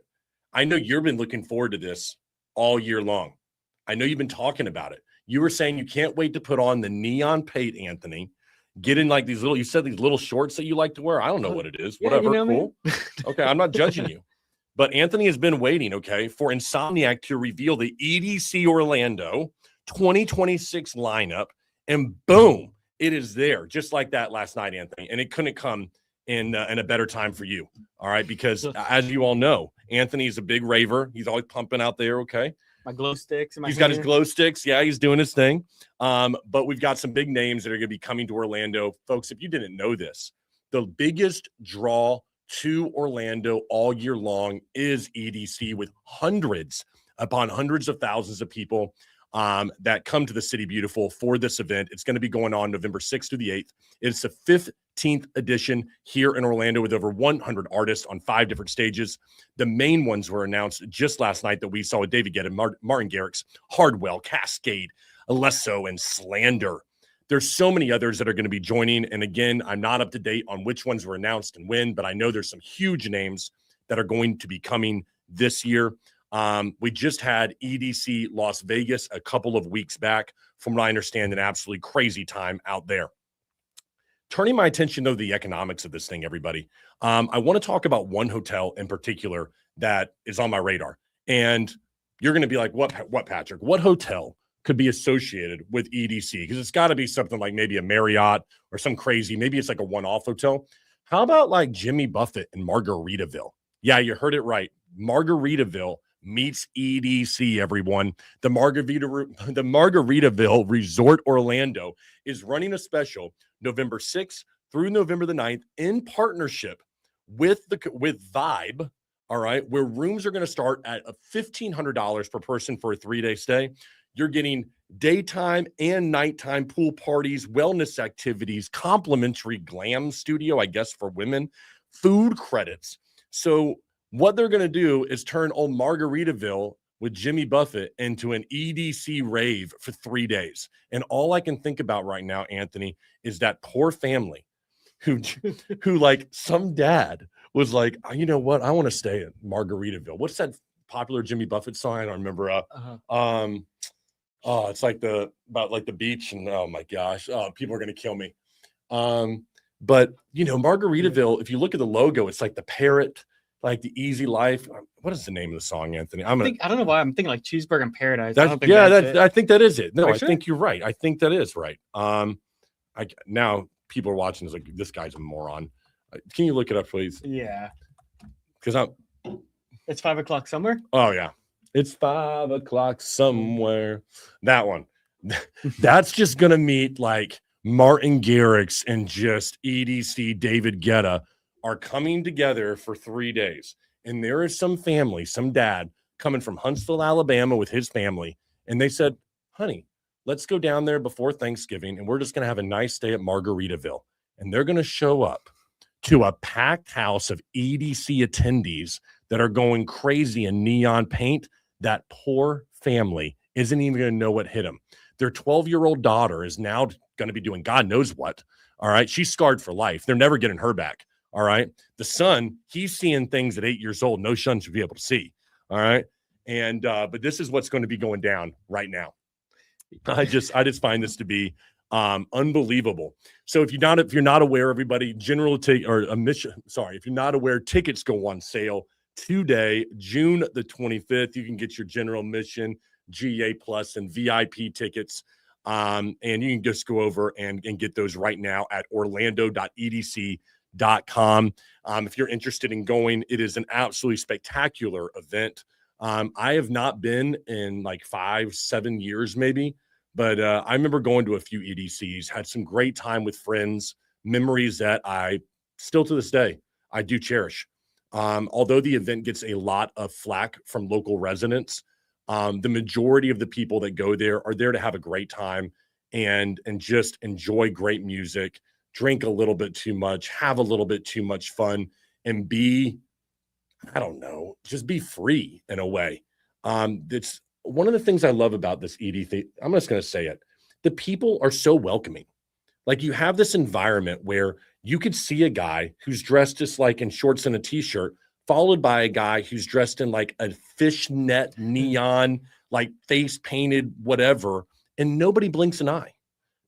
I know you've been looking forward to this all year long. I know you've been talking about it. You were saying you can't wait to put on the neon paint, Anthony. Get in like these little shorts that you like to wear. I don't know what it is. Whatever, you know, cool. Okay, I'm not judging you. But Anthony has been waiting, okay, for Insomniac to reveal the EDC Orlando 2026 lineup. And boom, it is there, just like that last night, Anthony. And it couldn't come in a better time for you, all right? Because as you all know, Anthony's a big raver. He's always pumping out there, okay? My glow sticks. He's got his glow sticks. Yeah, he's doing his thing. But we've got some big names that are going to be coming to Orlando. Folks, if you didn't know this, the biggest draw to Orlando all year long is EDC, with hundreds upon hundreds of thousands of people that come to the City Beautiful for this event. It's going to be going on November 6th through the 8th. It's the 15th edition here in Orlando with over 100 artists on 5 different stages. The main ones were announced just last night that we saw with David Guetta, Martin Garrix, Hardwell, Cascade, Alesso, and Slander. There's so many others that are going to be joining. And again, I'm not up to date on which ones were announced and when, but I know there's some huge names that are going to be coming this year. We just had EDC Las Vegas a couple of weeks back. From what I understand, an absolutely crazy time out there. Turning my attention to the economics of this thing, everybody. I want to talk about one hotel in particular that is on my radar. And you're going to be like, what, Patrick? What hotel could be associated with EDC? Because it's got to be something like maybe a Marriott or some crazy, maybe it's like a one-off hotel. How about like Jimmy Buffett in Margaritaville? Yeah, you heard it right. Margaritaville meets EDC, everyone. The Margaritaville Resort Orlando is running a special November 6th through November the 9th in partnership with Vibe, all right, where rooms are going to start at $1,500 per person for a 3-day stay. You're getting daytime and nighttime pool parties, wellness activities, complimentary glam studio, I guess, for women, food credits. So what they're going to do is turn old Margaritaville with Jimmy Buffett into an EDC rave for 3 days. And all I can think about right now, Anthony, is that poor family who like some dad was like, you know what? I want to stay in Margaritaville. What's that popular Jimmy Buffett song? I don't remember. It's like about the beach, and oh my gosh, people are going to kill me. But you know, Margaritaville, if you look at the logo, it's like the parrot, like the easy life. What is the name of the song, Anthony? I don't know why I'm thinking like Cheeseburger in Paradise. I think that is it. No, I think you're right. I think that is right. Now people are watching this like, this guy's a moron. Can you look it up, please? Yeah. Because it's 5 o'clock somewhere. Oh yeah. It's 5 o'clock somewhere. That one. That's just gonna meet like Martin Garrix and just EDC David Guetta are coming together for 3 days. And there is some family, some dad coming from Huntsville, Alabama with his family. And they said, honey, let's go down there before Thanksgiving and we're just going to have a nice stay at Margaritaville. And they're going to show up to a packed house of EDC attendees that are going crazy in neon paint. That poor family isn't even going to know what hit them. Their 12-year-old daughter is now going to be doing God knows what. All right. She's scarred for life. They're never getting her back. All right. The son, he's seeing things at 8 years old no son should be able to see. All right. And but this is what's going to be going down right now. I just find this to be Unbelievable. So if you're not aware, everybody, if you're not aware, tickets go on sale today, June the 25th. You can get your general admission, GA plus, and VIP tickets. And you can just go over and get those right now at orlando.edc.com. If you're interested in going, it is an absolutely spectacular event. I have not been in like 5-7 years, maybe. But I remember going to a few EDCs, had some great time with friends, memories that I still to this day, I do cherish. Although the event gets a lot of flack from local residents, the majority of the people that go there are there to have a great time and just enjoy great music, drink a little bit too much, have a little bit too much fun, and just be free in a way. It's one of the things I love about this ED thing. I'm just going to say it. The people are so welcoming. Like you have this environment where you could see a guy who's dressed just like in shorts and a t-shirt, followed by a guy who's dressed in like a fishnet neon, like face painted, whatever. And nobody blinks an eye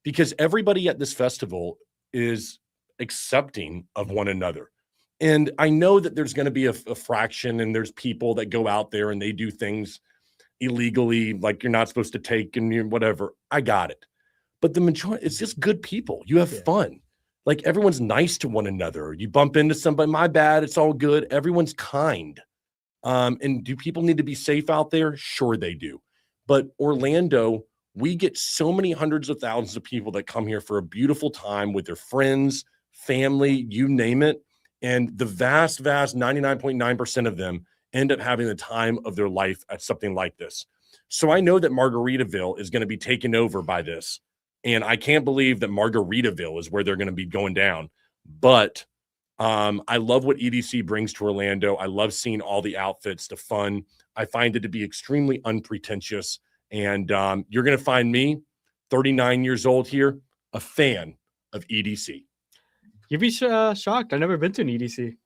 because everybody at this festival is accepting of one another. And I know that there's going to be a fraction and there's people that go out there and they do things illegally, like you're not supposed to take and whatever. I got it. But the majority, it's just good people. You have fun. Like everyone's nice to one another. You bump into somebody, my bad, it's all good. Everyone's kind. And do people need to be safe out there? Sure they do. But Orlando, we get so many hundreds of thousands of people that come here for a beautiful time with their friends, family, you name it. And the vast 99.9% of them end up having the time of their life at something like this. So I know that Margaritaville is going to be taken over by this. And I can't believe that Margaritaville is where they're going to be going down. But I love what EDC brings to Orlando. I love seeing all the outfits, the fun. I find it to be extremely unpretentious. And you're going to find me, 39 years old here, a fan of EDC. You'd be shocked. I've never been to an EDC.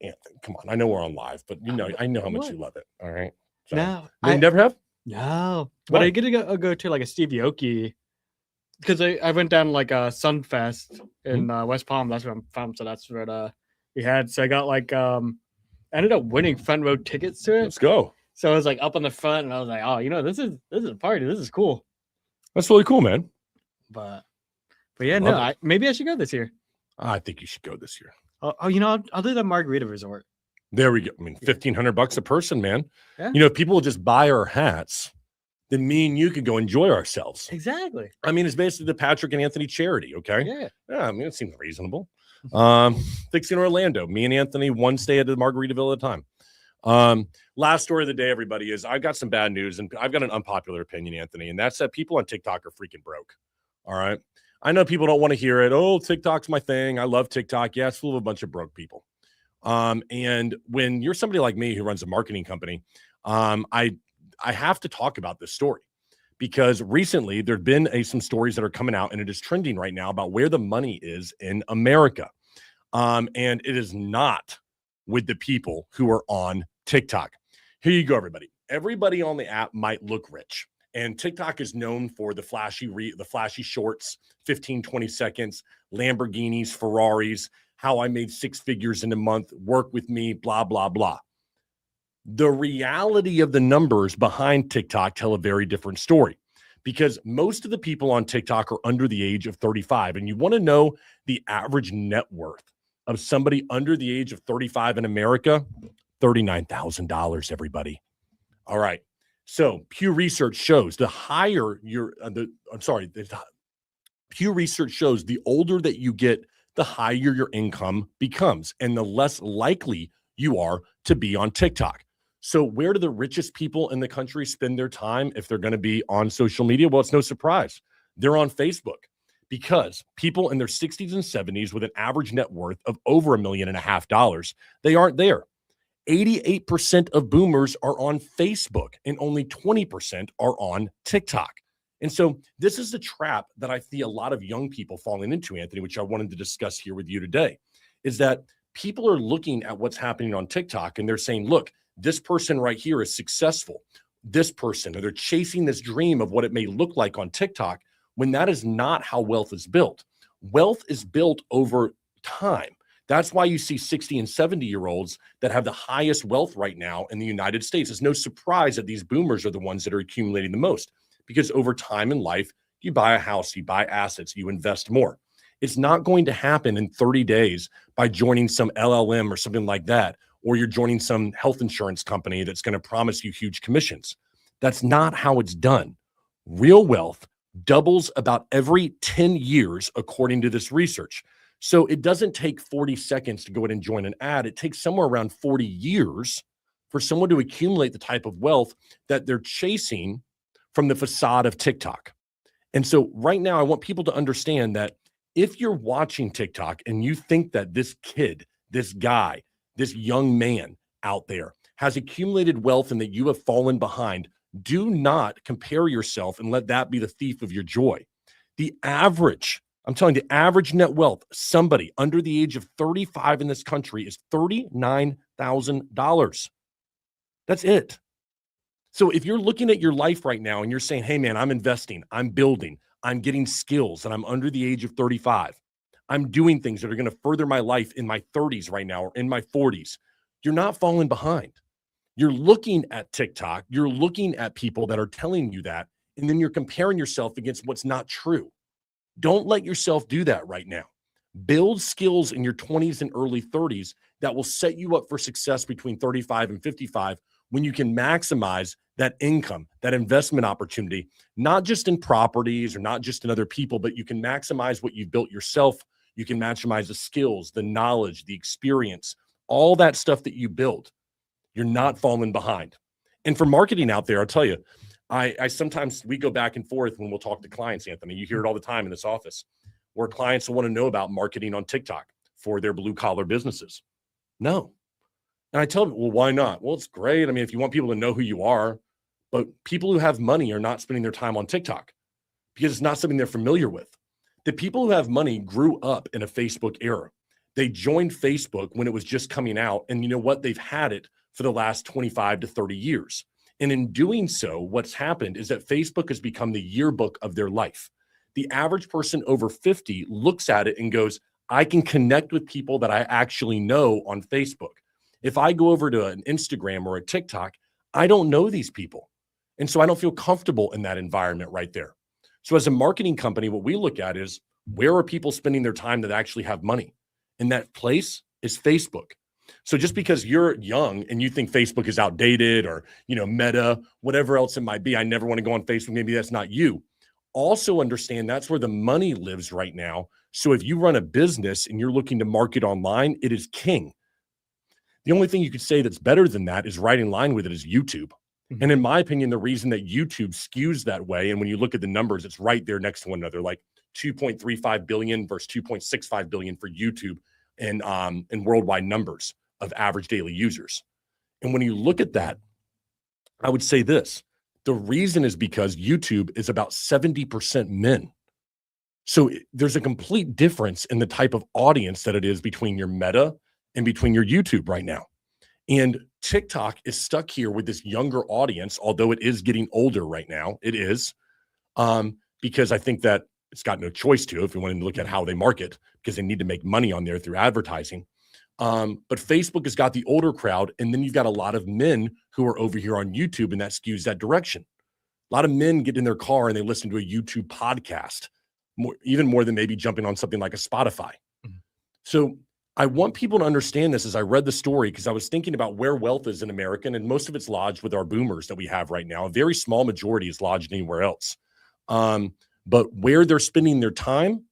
Anthony, come on. I know we're on live, but I know how much you love it. All right. So, no. You never have? No. But I get to go to like a Steve Aoki because I went down like a Sunfest in West Palm. That's where I'm from. So that's what we had. So I got like I ended up winning front row tickets to it. Let's go. So I was like up on the front and I was like, oh, this is a party. This is cool. That's really cool, man. But yeah, maybe I should go this year. I think you should go this year. I'll do the Margarita Resort. There we go. I mean, $1,500 a person, man. Yeah. If people will just buy our hats, then me and you could go enjoy ourselves. Exactly. I mean, it's basically the Patrick and Anthony charity. Okay. Yeah. I mean, it seems reasonable. Fixing Orlando. Me and Anthony, one stay at the Margaritaville at a time. Last story of the day, everybody, is I've got some bad news and I've got an unpopular opinion, Anthony, and that's that people on TikTok are freaking broke. All right. I know people don't want to hear it. Oh, TikTok's my thing. I love TikTok. Yeah, it's full of a bunch of broke people. And when you're somebody like me who runs a marketing company, I have to talk about this story because recently there've been some stories that are coming out and it is trending right now about where the money is in America. And it is not with the people who are on TikTok. Here you go, everybody. Everybody on the app might look rich. And TikTok is known for the flashy shorts, 15, 20 seconds, Lamborghinis, Ferraris, how I made 6 figures in a month, work with me, blah, blah, blah. The reality of the numbers behind TikTok tell a very different story because most of the people on TikTok are under the age of 35. And you want to know the average net worth of somebody under the age of 35 in America? $39,000, everybody. All right. So Pew Research shows Pew Research shows the older that you get, the higher your income becomes and the less likely you are to be on TikTok. So where do the richest people in the country spend their time if they're going to be on social media? Well, it's no surprise. They're on Facebook because people in their 60s and 70s with an average net worth of over $1.5 million, they aren't there. 88% of boomers are on Facebook and only 20% are on TikTok. And so this is the trap that I see a lot of young people falling into, Anthony, which I wanted to discuss here with you today, is that people are looking at what's happening on TikTok and they're saying, look, this person right here is successful. This person, or they're chasing this dream of what it may look like on TikTok, when that is not how wealth is built. Wealth is built over time. That's why you see 60 and 70-year-olds that have the highest wealth right now in the United States. It's no surprise that these boomers are the ones that are accumulating the most, because over time in life, you buy a house, you buy assets, you invest more. It's not going to happen in 30 days by joining some LLM or something like that, or you're joining some health insurance company that's going to promise you huge commissions. That's not how it's done. Real wealth doubles about every 10 years, according to this research. So it doesn't take 40 seconds to go in and join an ad. It takes somewhere around 40 years for someone to accumulate the type of wealth that they're chasing from the facade of TikTok. And so right now, I want people to understand that if you're watching TikTok and you think that this kid, this guy, this young man out there has accumulated wealth and that you have fallen behind, do not compare yourself and let that be the thief of your joy. I'm telling you, the average net wealth, somebody under the age of 35 in this country, is $39,000. That's it. So if you're looking at your life right now and you're saying, hey, man, I'm investing, I'm building, I'm getting skills, and I'm under the age of 35, I'm doing things that are going to further my life in my 30s right now or in my 40s, you're not falling behind. You're looking at TikTok, you're looking at people that are telling you that, and then you're comparing yourself against what's not true. Don't let yourself do that right now. Build skills in your 20s and early 30s that will set you up for success between 35 and 55 when you can maximize that income, that investment opportunity, not just in properties or not just in other people, but you can maximize what you've built yourself. You can maximize the skills, the knowledge, the experience, all that stuff that you build. You're not falling behind. And for marketing out there, I'll tell you, I sometimes we go back and forth when we'll talk to clients, Anthony. You hear it all the time in this office, where clients will want to know about marketing on TikTok for their blue collar businesses. No. And I tell them, well, why not? Well, it's great. I mean, if you want people to know who you are, but people who have money are not spending their time on TikTok because it's not something they're familiar with. The people who have money grew up in a Facebook era. They joined Facebook when it was just coming out. And you know what? They've had it for the last 25 to 30 years. And in doing so, what's happened is that Facebook has become the yearbook of their life. The average person over 50 looks at it and goes, I can connect with people that I actually know on Facebook. If I go over to an Instagram or a TikTok, I don't know these people. And so I don't feel comfortable in that environment right there. So as a marketing company, what we look at is, where are people spending their time that actually have money? And that place is Facebook. So just because you're young and you think Facebook is outdated or, Meta, whatever else it might be, I never want to go on Facebook. Maybe that's not you. Also understand that's where the money lives right now. So if you run a business and you're looking to market online, it is king. The only thing you could say that's better than that is right in line with it is YouTube. Mm-hmm. And in my opinion, the reason that YouTube skews that way, and when you look at the numbers, it's right there next to one another, like 2.35 billion versus 2.65 billion for YouTube and worldwide numbers of average daily users. And when you look at that, I would say this, the reason is because YouTube is about 70% men. So there's a complete difference in the type of audience that it is between your Meta and between your YouTube right now. And TikTok is stuck here with this younger audience, although it is getting older right now. It is, because I think that it's got no choice to, if you want to look at how they market, because they need to make money on there through advertising. But Facebook has got the older crowd, and then you've got a lot of men who are over here on YouTube, and that skews that direction. A lot of men get in their car and they listen to a YouTube podcast, even more than maybe jumping on something like a Spotify. Mm-hmm. So I want people to understand this as I read the story, because I was thinking about where wealth is in America, and most of it's lodged with our boomers that we have right now. A very small majority is lodged anywhere else. But where they're spending their time,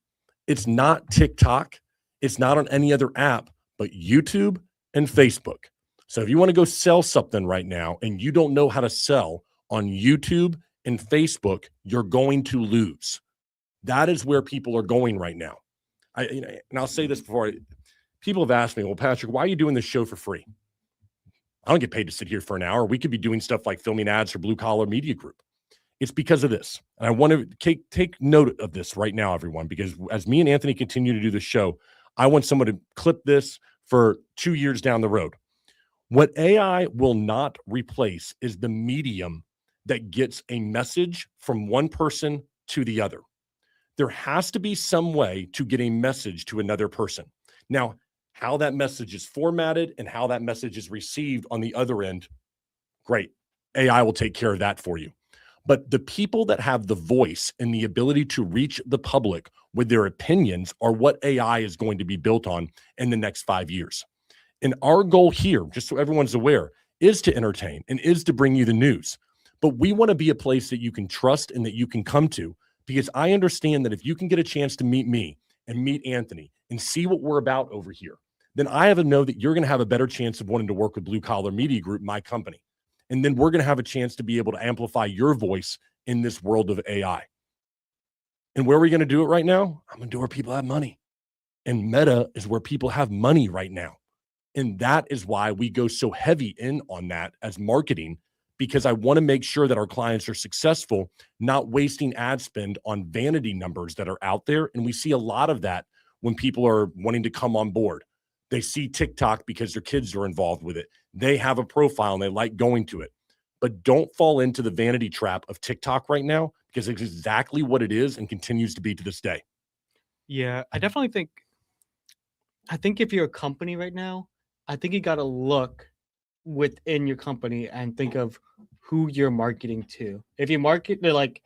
it's not TikTok. It's not on any other app, but YouTube and Facebook. So if you want to go sell something right now and you don't know how to sell on YouTube and Facebook, you're going to lose. That is where people are going right now. And I'll say this before people have asked me, well, Patrick, why are you doing this show for free? I don't get paid to sit here for an hour. We could be doing stuff like filming ads for Blue Collar Media Group. It's because of this. And I want to take note of this right now, everyone, because as me and Anthony continue to do the show, I want someone to clip this for 2 years down the road. What AI will not replace is the medium that gets a message from one person to the other. There has to be some way to get a message to another person. Now, how that message is formatted and how that message is received on the other end, great. AI will take care of that for you. But the people that have the voice and the ability to reach the public with their opinions are what AI is going to be built on in the next 5 years. And our goal here, just so everyone's aware, is to entertain and is to bring you the news. But we want to be a place that you can trust and that you can come to, because I understand that if you can get a chance to meet me and meet Anthony and see what we're about over here, then I have to know that you're going to have a better chance of wanting to work with Blue Collar Media Group, my company. And then we're going to have a chance to be able to amplify your voice in this world of AI. And where are we going to do it right now? I'm going to do where people have money. And Meta is where people have money right now. And that is why we go so heavy in on that as marketing, because I want to make sure that our clients are successful, not wasting ad spend on vanity numbers that are out there. And we see a lot of that when people are wanting to come on board. They see TikTok because their kids are involved with it. They have a profile and they like going to it. But don't fall into the vanity trap of TikTok right now, because it's exactly what it is and continues to be to this day. Yeah, I think if you're a company right now, I think you got to look within your company and think of who you're marketing to. If you market to, like,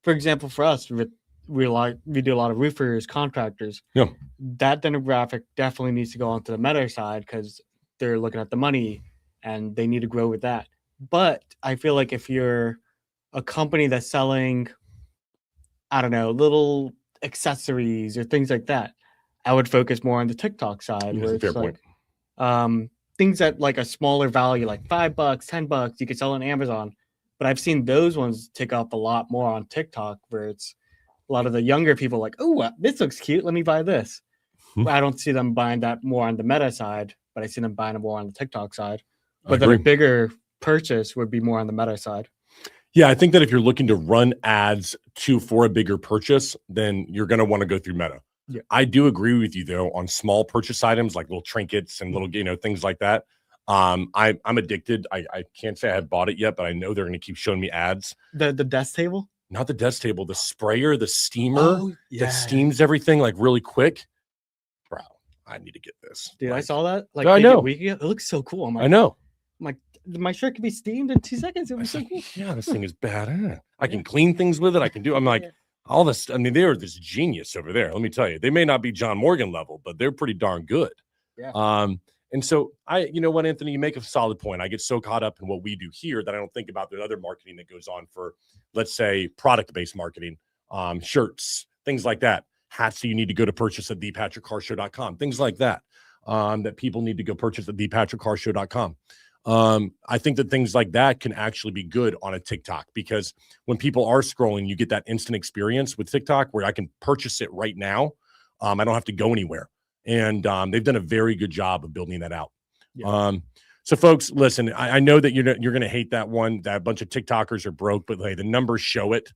for example, for us, we do a lot of roofers, contractors. Yeah. That demographic definitely needs to go onto the Meta side because they're looking at the money and they need to grow with that. But I feel like if you're a company that's selling, I don't know, little accessories or things like that, I would focus more on the TikTok side, Yeah, where that's a it's fair like things at like a smaller value, like $5, $10, you could sell on Amazon. But I've seen those ones tick up a lot more on TikTok, where it's a lot of the younger people like, oh, this looks cute, let me buy this. I don't see them buying that more on the Meta side, but I see them buying it more on the TikTok side. But then a bigger purchase would be more on the Meta side. Yeah, I think that if you're looking to run ads for a bigger purchase, then you're going to want to go through Meta. Yeah. I do agree with you though on small purchase items like little trinkets and little, things like that. I'm addicted. I can't say I have bought it yet, but I know they're going to keep showing me ads. The desk table? Not the desk table, the sprayer, the steamer that steams everything like really quick. Bro, I need to get this. Dude, I saw that. I know. It looks so cool. I know. I'm like, my shirt can be steamed in 2 seconds. It was so cool. Yeah, this thing is bad. I can clean things with it. I'm like, all this. I mean, they're this genius over there. Let me tell you, they may not be John Morgan level, but they're pretty darn good. Yeah. And so you know what, Anthony, you make a solid point. I get so caught up in what we do here that I don't think about the other marketing that goes on for, let's say, product-based marketing, shirts, things like that, hats that you need to go to purchase at thepatrickcarshow.com, things like that, that people need to go purchase at thepatrickcarshow.com. I think that things like that can actually be good on a TikTok, because when people are scrolling, you get that instant experience with TikTok where I can purchase it right now. I don't have to go anywhere. And they've done a very good job of building that out. Yeah. So folks, listen, I know that you're going to hate that one, that a bunch of TikTokers are broke, but hey, the numbers show it.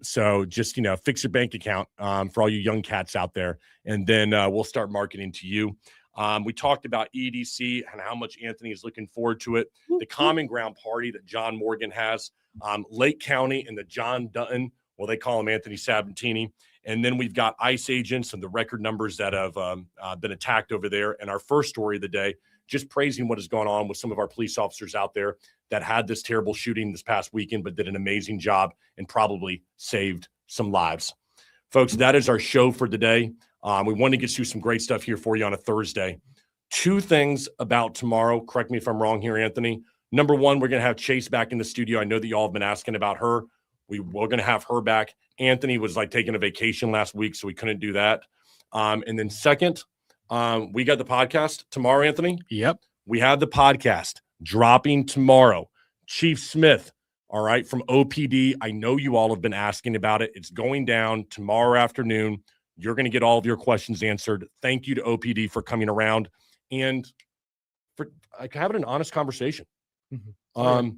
So just, fix your bank account for all you young cats out there. And then we'll start marketing to you. We talked about EDC and how much Anthony is looking forward to it. The Common Ground party that John Morgan has, Lake County and the John Dutton, well, they call him Anthony Sabatini. And then we've got ICE agents and the record numbers that have been attacked over there. And our first story of the day, just praising what has gone on with some of our police officers out there that had this terrible shooting this past weekend, but did an amazing job and probably saved some lives. Folks, that is our show for today. We want to get you some great stuff here for you on a Thursday. 2 things about tomorrow. Correct me if I'm wrong here, Anthony. Number 1, we're going to have Chase back in the studio. I know that you all have been asking about her. We're going to have her back. Anthony was like taking a vacation last week, so we couldn't do that. And then second, we got the podcast tomorrow, Anthony. Yep. We have the podcast dropping tomorrow. Chief Smith, all right, from OPD. I know you all have been asking about it. It's going down tomorrow afternoon. You're going to get all of your questions answered. Thank you to OPD for coming around and for having an honest conversation. Mm-hmm.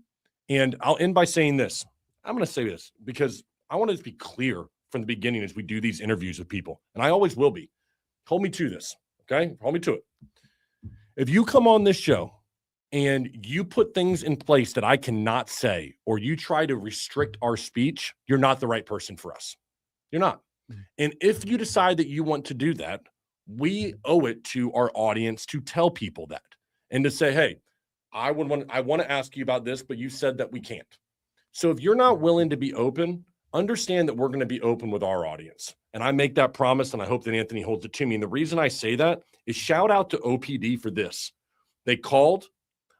And I'll end by saying this. I'm going to say this because I want to be clear from the beginning as we do these interviews with people, and I always will be. Hold me to this, okay? Hold me to it. If you come on this show and you put things in place that I cannot say, or you try to restrict our speech, you're not the right person for us. You're not. And if you decide that you want to do that, we owe it to our audience to tell people that and to say, hey, I want to ask you about this, but you said that we can't. So if you're not willing to be open, understand that we're going to be open with our audience. And I make that promise, and I hope that Anthony holds it to me. And the reason I say that is shout out to OPD for this. They called,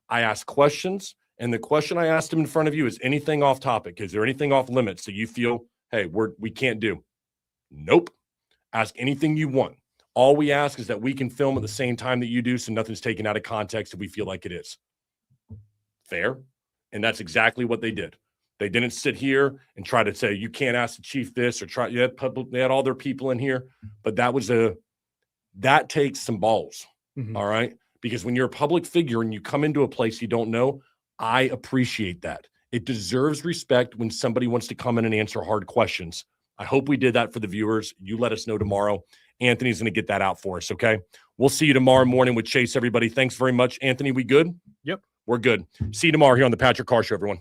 I asked questions, and the question I asked them in front of you is anything off topic? Is there anything off limits that you feel, hey, we can't do? Nope. Ask anything you want. All we ask is that we can film at the same time that you do, so nothing's taken out of context if we feel like it is. Fair? And that's exactly what they did. They didn't sit here and try to say, you can't ask the chief this or try. They had all their people in here, but that takes some balls. All right. Because when you're a public figure and you come into a place you don't know, I appreciate that. It deserves respect when somebody wants to come in and answer hard questions. I hope we did that for the viewers. You let us know tomorrow. Anthony's going to get that out for us. Okay. We'll see you tomorrow morning with Chase, everybody. Thanks very much. Anthony, we good? Yep. We're good. See you tomorrow here on the Patrick Carr Show, everyone.